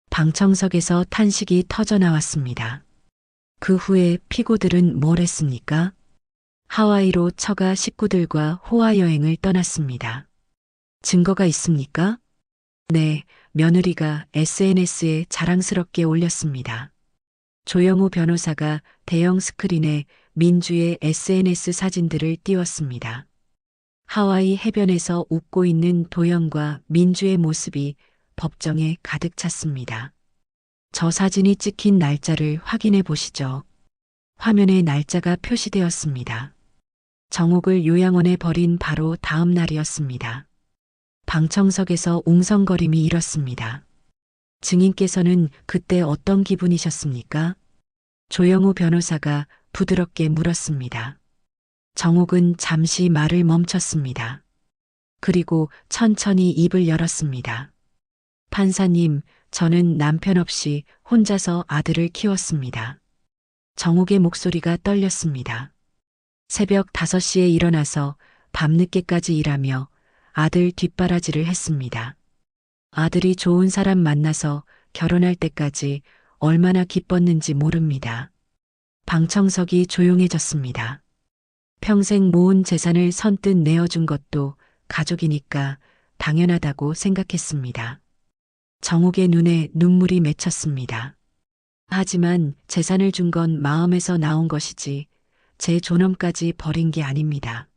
방청석에서 탄식이 터져나왔습니다. 그 후에 피고들은 뭘 했습니까? 하와이로 처가 식구들과 호화 여행을 떠났습니다. 증거가 있습니까? 네, 며느리가 SNS에 자랑스럽게 올렸습니다. 조영우 변호사가 대형 스크린에 민주의 SNS 사진들을 띄웠습니다. 하와이 해변에서 웃고 있는 도연과 민주의 모습이 법정에 가득 찼습니다. 저 사진이 찍힌 날짜를 확인해 보시죠. 화면에 날짜가 표시되었습니다. 정옥을 요양원에 버린 바로 다음 날이었습니다. 방청석에서 웅성거림이 일었습니다. 증인께서는 그때 어떤 기분이셨습니까? 조영우 변호사가 부드럽게 물었습니다. 정옥은 잠시 말을 멈췄습니다. 그리고 천천히 입을 열었습니다. 판사님, 저는 남편 없이 혼자서 아들을 키웠습니다. 정옥의 목소리가 떨렸습니다. 새벽 5시에 일어나서 밤늦게까지 일하며 아들 뒷바라지를 했습니다. 아들이 좋은 사람 만나서 결혼할 때까지 얼마나 기뻤는지 모릅니다. 방청석이 조용해졌습니다. 평생 모은 재산을 선뜻 내어준 것도 가족이니까 당연하다고 생각했습니다. 정옥의 눈에 눈물이 맺혔습니다. 하지만 재산을 준 건 마음에서 나온 것이지 제 존엄까지 버린 게 아닙니다.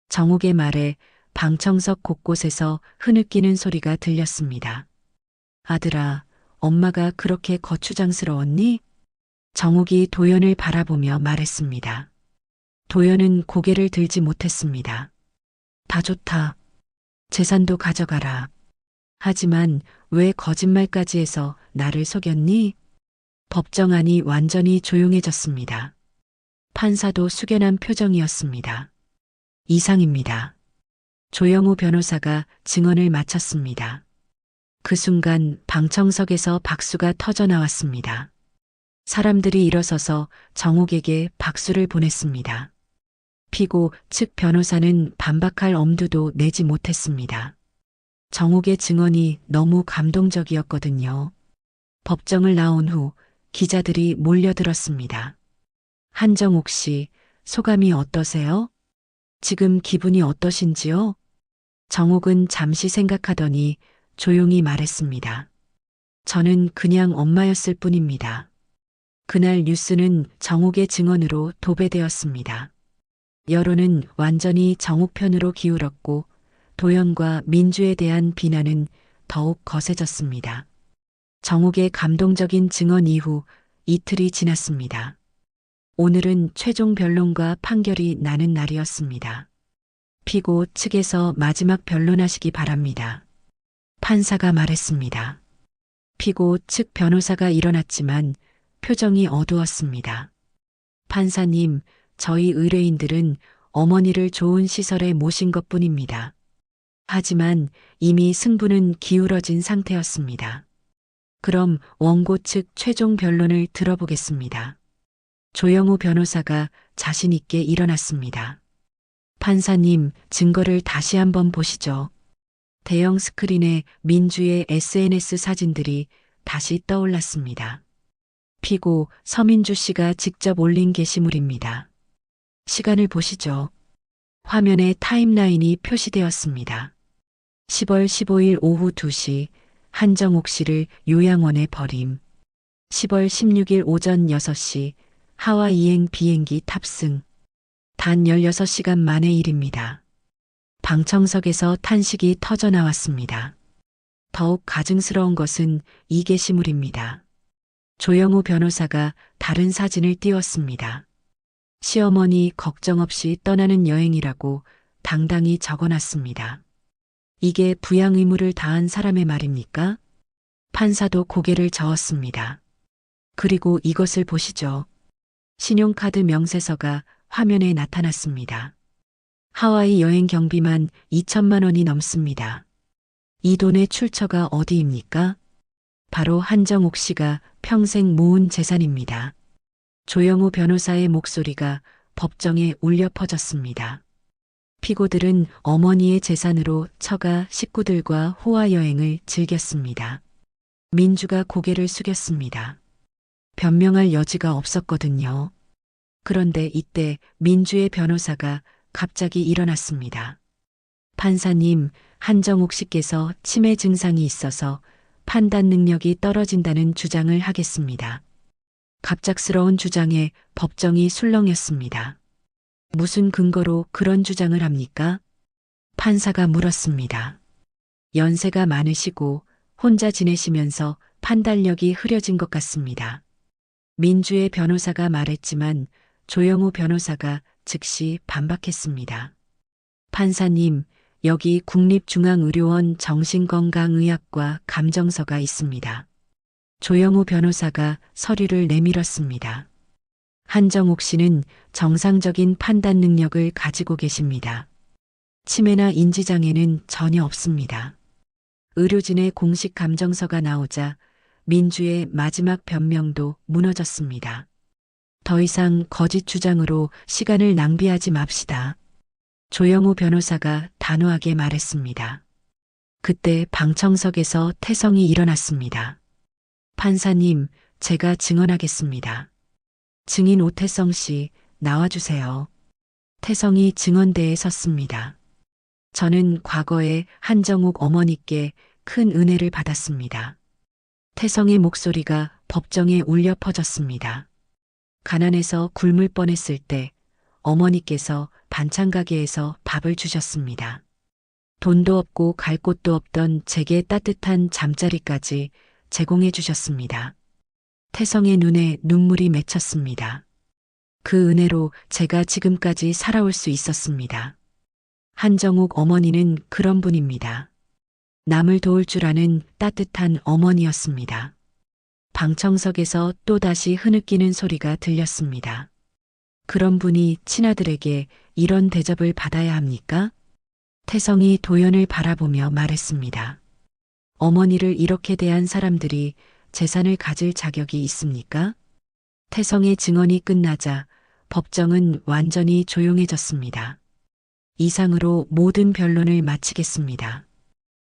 정옥의 말에 방청석 곳곳에서 흐느끼는 소리가 들렸습니다. 아들아, 엄마가 그렇게 거추장스러웠니? 정옥이 도연을 바라보며 말했습니다. 도연은 고개를 들지 못했습니다. 다 좋다. 재산도 가져가라. 하지만 왜 거짓말까지 해서 나를 속였니? 법정 안이 완전히 조용해졌습니다. 판사도 숙연한 표정이었습니다. 이상입니다. 조영우 변호사가 증언을 마쳤습니다. 그 순간 방청석에서 박수가 터져나왔습니다. 사람들이 일어서서 정옥에게 박수를 보냈습니다. 피고 측 변호사는 반박할 엄두도 내지 못했습니다. 정옥의 증언이 너무 감동적이었거든요. 법정을 나온 후 기자들이 몰려들었습니다. 한정옥 씨, 소감이 어떠세요? 지금 기분이 어떠신지요? 정옥은 잠시 생각하더니 조용히 말했습니다. 저는 그냥 엄마였을 뿐입니다. 그날 뉴스는 정옥의 증언으로 도배되었습니다. 여론은 완전히 정옥 편으로 기울었고 도연과 민주에 대한 비난은 더욱 거세졌습니다. 정옥의 감동적인 증언 이후 이틀이 지났습니다. 오늘은 최종 변론과 판결이 나는 날이었습니다. 피고 측에서 마지막 변론하시기 바랍니다. 판사가 말했습니다. 피고 측 변호사가 일어났지만 표정이 어두웠습니다. 판사님, 저희 의뢰인들은 어머니를 좋은 시설에 모신 것뿐입니다. 하지만 이미 승부는 기울어진 상태였습니다. 그럼 원고 측 최종 변론을 들어보겠습니다. 조영우 변호사가 자신 있게 일어났습니다. 판사님, 증거를 다시 한번 보시죠. 대형 스크린에 민주의 SNS 사진들이 다시 떠올랐습니다. 피고 서민주 씨가 직접 올린 게시물입니다. 시간을 보시죠. 화면에 타임라인이 표시되었습니다. 10월 15일 오후 2시 한정옥 씨를 요양원에 버림. 10월 16일 오전 6시 하와이행 비행기 탑승. 단 16시간 만의 일입니다. 방청석에서 탄식이 터져 나왔습니다. 더욱 가증스러운 것은 이 게시물입니다. 조영우 변호사가 다른 사진을 띄웠습니다. 시어머니 걱정 없이 떠나는 여행이라고 당당히 적어놨습니다. 이게 부양 의무를 다한 사람의 말입니까? 판사도 고개를 저었습니다. 그리고 이것을 보시죠. 신용카드 명세서가 화면에 나타났습니다. 하와이 여행 경비만 2천만 원이 넘습니다. 이 돈의 출처가 어디입니까? 바로 한정옥 씨가 평생 모은 재산입니다. 조영우 변호사의 목소리가 법정에 울려 퍼졌습니다. 피고들은 어머니의 재산으로 처가 식구들과 호화 여행을 즐겼습니다. 민주가 고개를 숙였습니다. 변명할 여지가 없었거든요. 그런데 이때 민주의 변호사가 갑자기 일어났습니다. 판사님, 한정옥 씨께서 치매 증상이 있어서 판단 능력이 떨어진다는 주장을 하겠습니다. 갑작스러운 주장에 법정이 술렁였습니다. 무슨 근거로 그런 주장을 합니까? 판사가 물었습니다. 연세가 많으시고 혼자 지내시면서 판단력이 흐려진 것 같습니다. 민주의 변호사가 말했지만 조영우 변호사가 즉시 반박했습니다. 판사님, 여기 국립중앙의료원 정신건강의학과 감정서가 있습니다. 조영우 변호사가 서류를 내밀었습니다. 한정옥 씨는 정상적인 판단 능력을 가지고 계십니다. 치매나 인지장애는 전혀 없습니다. 의료진의 공식 감정서가 나오자 민주의 마지막 변명도 무너졌습니다. 더 이상 거짓 주장으로 시간을 낭비하지 맙시다. 조영우 변호사가 단호하게 말했습니다. 그때 방청석에서 태성이 일어났습니다. 판사님, 제가 증언하겠습니다. 증인 오태성 씨, 나와주세요. 태성이 증언대에 섰습니다. 저는 과거에 한정옥 어머니께 큰 은혜를 받았습니다. 태성의 목소리가 법정에 울려 퍼졌습니다. 가난해서 굶을 뻔했을 때 어머니께서 반찬 가게에서 밥을 주셨습니다. 돈도 없고 갈 곳도 없던 제게 따뜻한 잠자리까지 제공해 주셨습니다. 태성의 눈에 눈물이 맺혔습니다. 그 은혜로 제가 지금까지 살아올 수 있었습니다. 한정옥 어머니는 그런 분입니다. 남을 도울 줄 아는 따뜻한 어머니였습니다. 방청석에서 또다시 흐느끼는 소리가 들렸습니다. 그런 분이 친아들에게 이런 대접을 받아야 합니까? 태성이 도연을 바라보며 말했습니다. 어머니를 이렇게 대한 사람들이 재산을 가질 자격이 있습니까? 태성의 증언이 끝나자 법정은 완전히 조용해졌습니다. 이상으로 모든 변론을 마치겠습니다.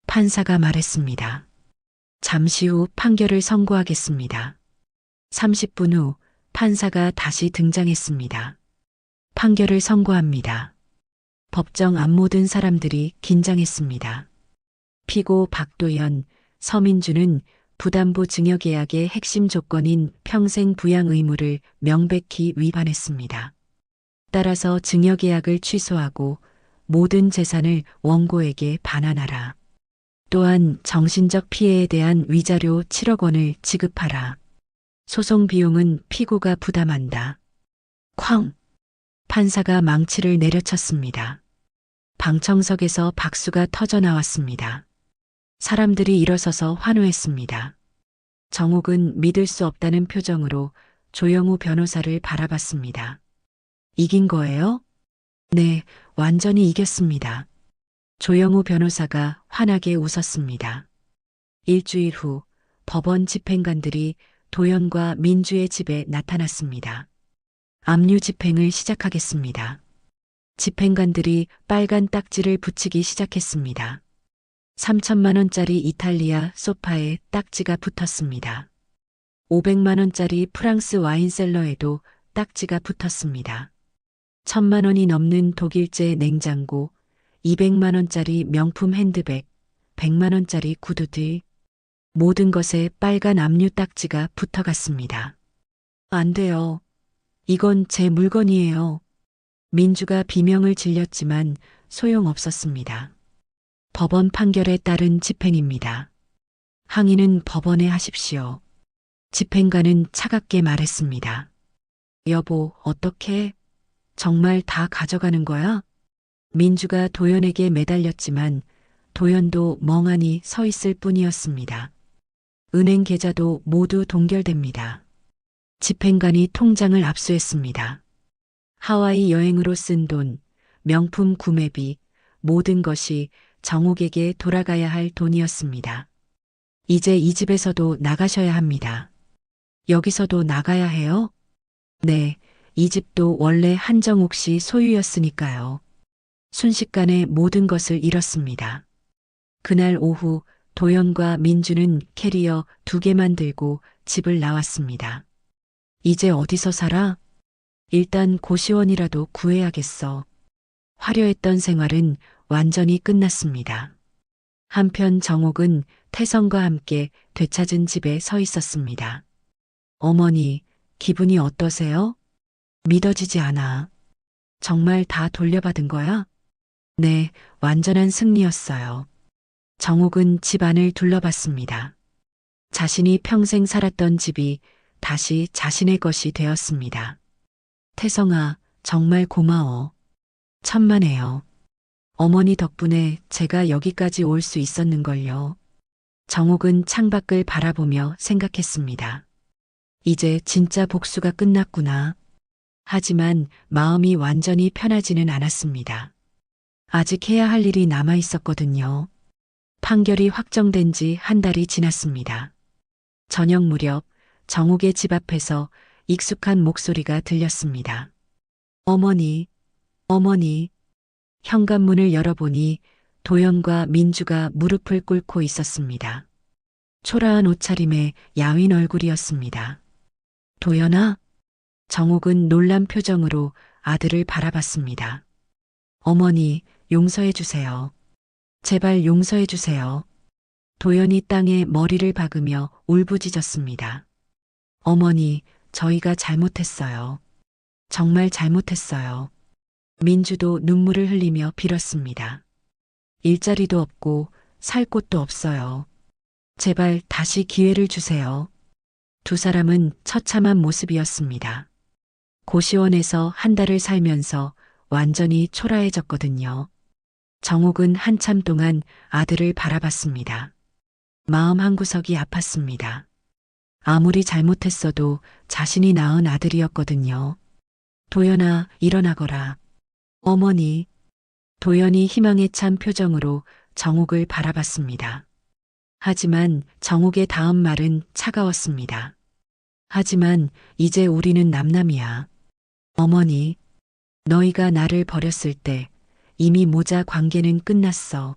판사가 말했습니다. 잠시 후 판결을 선고하겠습니다. 30분 후 판사가 다시 등장했습니다. 판결을 선고합니다. 법정 앞 모든 사람들이 긴장했습니다. 피고 박도연, 서민주는 부담부 증여계약의 핵심 조건인 평생 부양 의무를 명백히 위반했습니다. 따라서 증여계약을 취소하고 모든 재산을 원고에게 반환하라. 또한 정신적 피해에 대한 위자료 7억 원을 지급하라. 소송 비용은 피고가 부담한다. 쾅! 판사가 망치를 내려쳤습니다. 방청석에서 박수가 터져 나왔습니다. 사람들이 일어서서 환호했습니다. 정옥은 믿을 수 없다는 표정으로 조영우 변호사를 바라봤습니다. 이긴 거예요? 네, 완전히 이겼습니다. 조영우 변호사가 환하게 웃었습니다. 일주일 후 법원 집행관들이 도연과 민주의 집에 나타났습니다. 압류 집행을 시작하겠습니다. 집행관들이 빨간 딱지를 붙이기 시작했습니다. 3천만 원짜리 이탈리아 소파에 딱지가 붙었습니다. 500만 원짜리 프랑스 와인셀러에도 딱지가 붙었습니다. 1,000만 원이 넘는 독일제 냉장고, 200만 원짜리 명품 핸드백, 100만 원짜리 구두들, 모든 것에 빨간 압류 딱지가 붙어갔습니다. 안 돼요. 이건 제 물건이에요. 민주가 비명을 질렸지만 소용없었습니다. 법원 판결에 따른 집행입니다. 항의는 법원에 하십시오. 집행관은 차갑게 말했습니다. 여보, 어떻게? 정말 다 가져가는 거야? 민주가 도연에게 매달렸지만 도연도 멍하니 서 있을 뿐이었습니다. 은행 계좌도 모두 동결됩니다. 집행관이 통장을 압수했습니다. 하와이 여행으로 쓴 돈, 명품 구매비, 모든 것이 정옥에게 돌아가야 할 돈이었습니다. 이제 이 집에서도 나가셔야 합니다. 여기서도 나가야 해요? 네, 이 집도 원래 한정옥 씨 소유였으니까요. 순식간에 모든 것을 잃었습니다. 그날 오후 도연과 민주는 캐리어 2개만 들고 집을 나왔습니다. 이제 어디서 살아? 일단 고시원이라도 구해야겠어. 화려했던 생활은 완전히 끝났습니다. 한편 정옥은 태성과 함께 되찾은 집에 서 있었습니다. 어머니, 기분이 어떠세요? 믿어지지 않아. 정말 다 돌려받은 거야? 네, 완전한 승리였어요. 정옥은 집 안을 둘러봤습니다. 자신이 평생 살았던 집이 다시 자신의 것이 되었습니다. 태성아, 정말 고마워. 천만에요. 어머니 덕분에 제가 여기까지 올 수 있었는걸요. 정옥은 창밖을 바라보며 생각했습니다. 이제 진짜 복수가 끝났구나. 하지만 마음이 완전히 편하지는 않았습니다. 아직 해야 할 일이 남아 있었거든요. 판결이 확정된 지 한 달이 지났습니다. 저녁 무렵 정옥의 집 앞에서 익숙한 목소리가 들렸습니다. 어머니, 어머니. 현관문을 열어보니 도연과 민주가 무릎을 꿇고 있었습니다. 초라한 옷차림에 야윈 얼굴이었습니다. 도연아? 정옥은 놀란 표정으로 아들을 바라봤습니다. 어머니, 용서해 주세요. 제발 용서해 주세요. 도연이 땅에 머리를 박으며 울부짖었습니다. 어머니, 저희가 잘못했어요. 정말 잘못했어요. 민주도 눈물을 흘리며 빌었습니다. 일자리도 없고 살 곳도 없어요. 제발 다시 기회를 주세요. 두 사람은 처참한 모습이었습니다. 고시원에서 한 달을 살면서 완전히 초라해졌거든요. 정옥은 한참 동안 아들을 바라봤습니다. 마음 한구석이 아팠습니다. 아무리 잘못했어도 자신이 낳은 아들이었거든요. 도연아, 일어나거라. 어머니. 도연이 희망에 찬 표정으로 정옥을 바라봤습니다. 하지만 정옥의 다음 말은 차가웠습니다. 하지만 이제 우리는 남남이야. 어머니, 너희가 나를 버렸을 때 이미 모자 관계는 끝났어.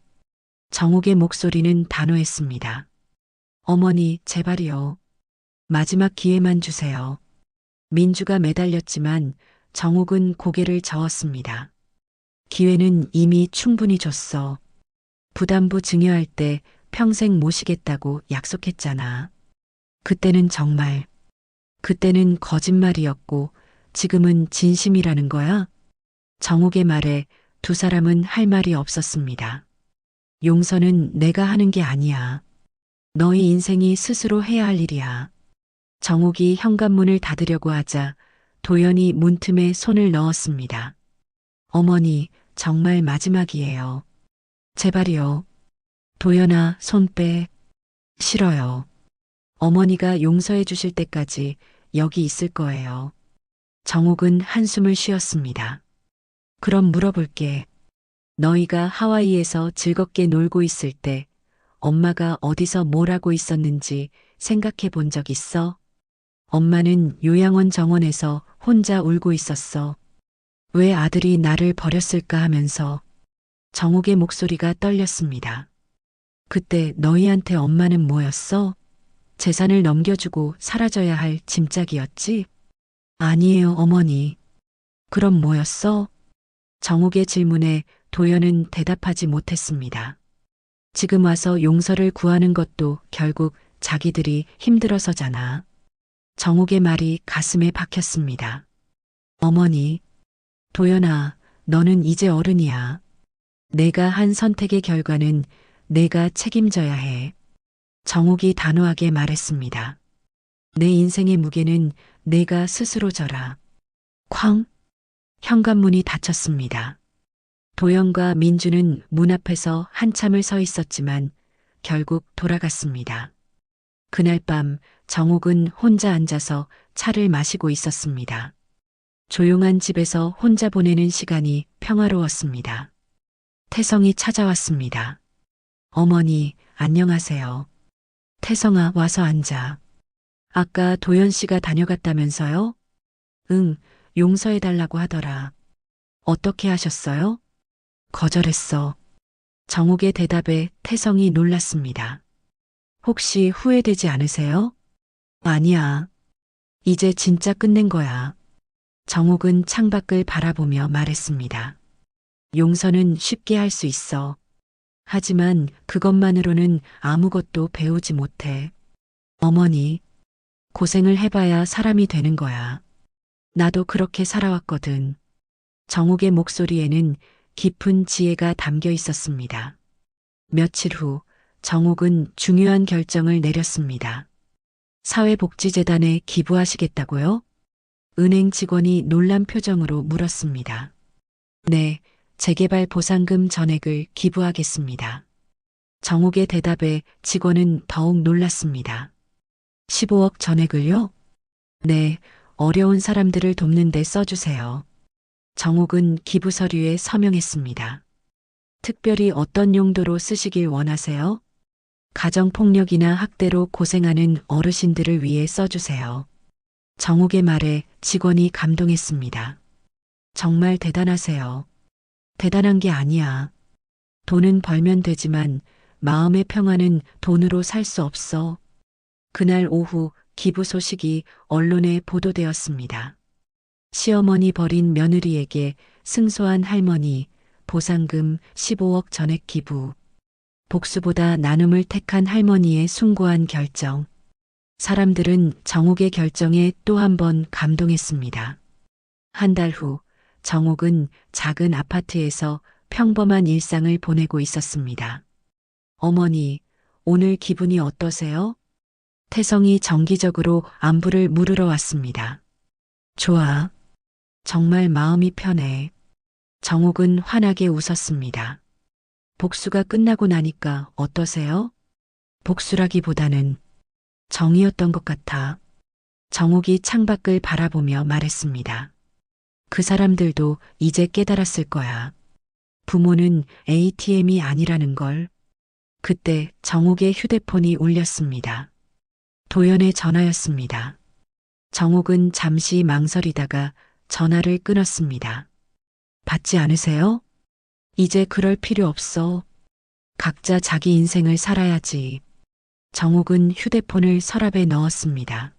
정옥의 목소리는 단호했습니다. 어머니, 제발이요. 마지막 기회만 주세요. 민주가 매달렸지만 정옥은 고개를 저었습니다. 기회는 이미 충분히 줬어. 부담부 증여할 때 평생 모시겠다고 약속했잖아. 그때는 그때는 거짓말이었고 지금은 진심이라는 거야? 정옥의 말에 두 사람은 할 말이 없었습니다. 용서는 내가 하는 게 아니야. 너희 인생이 스스로 해야 할 일이야. 정옥이 현관문을 닫으려고 하자 도연이 문틈에 손을 넣었습니다. 어머니, 정말 마지막이에요. 제발이요. 도연아, 손 빼. 싫어요. 어머니가 용서해 주실 때까지 여기 있을 거예요. 정옥은 한숨을 쉬었습니다. 그럼 물어볼게. 너희가 하와이에서 즐겁게 놀고 있을 때 엄마가 어디서 뭘 하고 있었는지 생각해 본 적 있어? 엄마는 요양원 정원에서 혼자 울고 있었어. 왜 아들이 나를 버렸을까 하면서 정옥의 목소리가 떨렸습니다. 그때 너희한테 엄마는 뭐였어? 재산을 넘겨주고 사라져야 할 짐짝이었지? 아니에요, 어머니. 그럼 뭐였어? 정옥의 질문에 도연은 대답하지 못했습니다. 지금 와서 용서를 구하는 것도 결국 자기들이 힘들어서잖아. 정옥의 말이 가슴에 박혔습니다. 어머니, 도연아, 너는 이제 어른이야. 내가 한 선택의 결과는 내가 책임져야 해. 정옥이 단호하게 말했습니다. 내 인생의 무게는 내가 스스로 져라. 쾅! 현관문이 닫혔습니다. 도연과 민주는 문 앞에서 한참을 서 있었지만 결국 돌아갔습니다. 그날 밤 정옥은 혼자 앉아서 차를 마시고 있었습니다. 조용한 집에서 혼자 보내는 시간이 평화로웠습니다. 태성이 찾아왔습니다. 어머니, 안녕하세요. 태성아, 와서 앉아. 아까 도연 씨가 다녀갔다면서요? 응, 용서해달라고 하더라. 어떻게 하셨어요? 거절했어. 정옥의 대답에 태성이 놀랐습니다. 혹시 후회되지 않으세요? 아니야. 이제 진짜 끝낸 거야. 정옥은 창밖을 바라보며 말했습니다. 용서는 쉽게 할 수 있어. 하지만 그것만으로는 아무것도 배우지 못해. 어머니, 고생을 해봐야 사람이 되는 거야. 나도 그렇게 살아왔거든. 정옥의 목소리에는 깊은 지혜가 담겨 있었습니다. 며칠 후 정옥은 중요한 결정을 내렸습니다. 사회복지재단에 기부하시겠다고요? 은행 직원이 놀란 표정으로 물었습니다. 네, 재개발 보상금 전액을 기부하겠습니다. 정옥의 대답에 직원은 더욱 놀랐습니다. 15억 전액을요? 네, 어려운 사람들을 돕는 데 써주세요. 정옥은 기부 서류에 서명했습니다. 특별히 어떤 용도로 쓰시길 원하세요? 가정폭력이나 학대로 고생하는 어르신들을 위해 써주세요. 정옥의 말에 직원이 감동했습니다. 정말 대단하세요. 대단한 게 아니야. 돈은 벌면 되지만 마음의 평화는 돈으로 살 수 없어. 그날 오후 기부 소식이 언론에 보도되었습니다. 시어머니 버린 며느리에게 승소한 할머니, 보상금 15억 전액 기부. 복수보다 나눔을 택한 할머니의 숭고한 결정. 사람들은 정옥의 결정에 또 한 번 감동했습니다. 한 달 후 정옥은 작은 아파트에서 평범한 일상을 보내고 있었습니다. 어머니, 오늘 기분이 어떠세요? 태성이 정기적으로 안부를 물으러 왔습니다. 좋아. 정말 마음이 편해. 정옥은 환하게 웃었습니다. 복수가 끝나고 나니까 어떠세요? 복수라기보다는 정이었던 것 같아. 정옥이 창밖을 바라보며 말했습니다. 그 사람들도 이제 깨달았을 거야. 부모는 ATM이 아니라는 걸. 그때 정옥의 휴대폰이 울렸습니다. 도연의 전화였습니다. 정옥은 잠시 망설이다가 전화를 끊었습니다. 받지 않으세요? 이제 그럴 필요 없어. 각자 자기 인생을 살아야지. 정옥은 휴대폰을 서랍에 넣었습니다.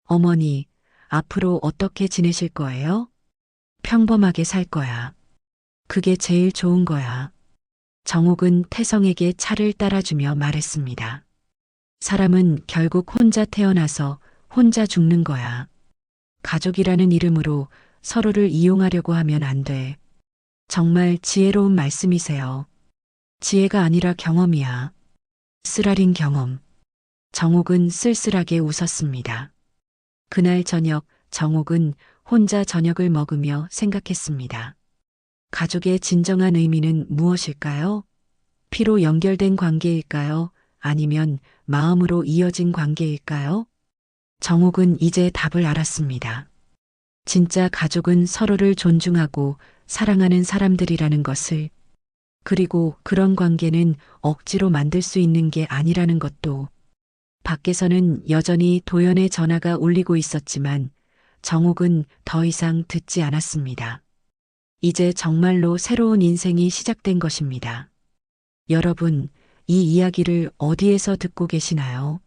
어머니, 앞으로 어떻게 지내실 거예요? 평범하게 살 거야. 그게 제일 좋은 거야. 정옥은 태성에게 차를 따라주며 말했습니다. 사람은 결국 혼자 태어나서 혼자 죽는 거야. 가족이라는 이름으로 서로를 이용하려고 하면 안 돼. 정말 지혜로운 말씀이세요. 지혜가 아니라 경험이야. 쓰라린 경험. 정옥은 쓸쓸하게 웃었습니다. 그날 저녁 정옥은 혼자 저녁을 먹으며 생각했습니다. 가족의 진정한 의미는 무엇일까요? 피로 연결된 관계일까요? 아니면 마음으로 이어진 관계일까요? 정옥은 이제 답을 알았습니다. 진짜 가족은 서로를 존중하고 사랑하는 사람들이라는 것을, 그리고 그런 관계는 억지로 만들 수 있는 게 아니라는 것도. 밖에서는 여전히 도연의 전화가 울리고 있었지만 정옥은 더 이상 듣지 않았습니다. 이제 정말로 새로운 인생이 시작된 것입니다. 여러분, 이 이야기를 어디에서 듣고 계시나요?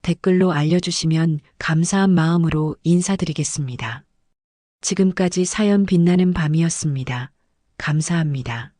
댓글로 알려주시면 감사한 마음으로 인사드리겠습니다. 지금까지 사연 빛나는 밤이었습니다. 감사합니다.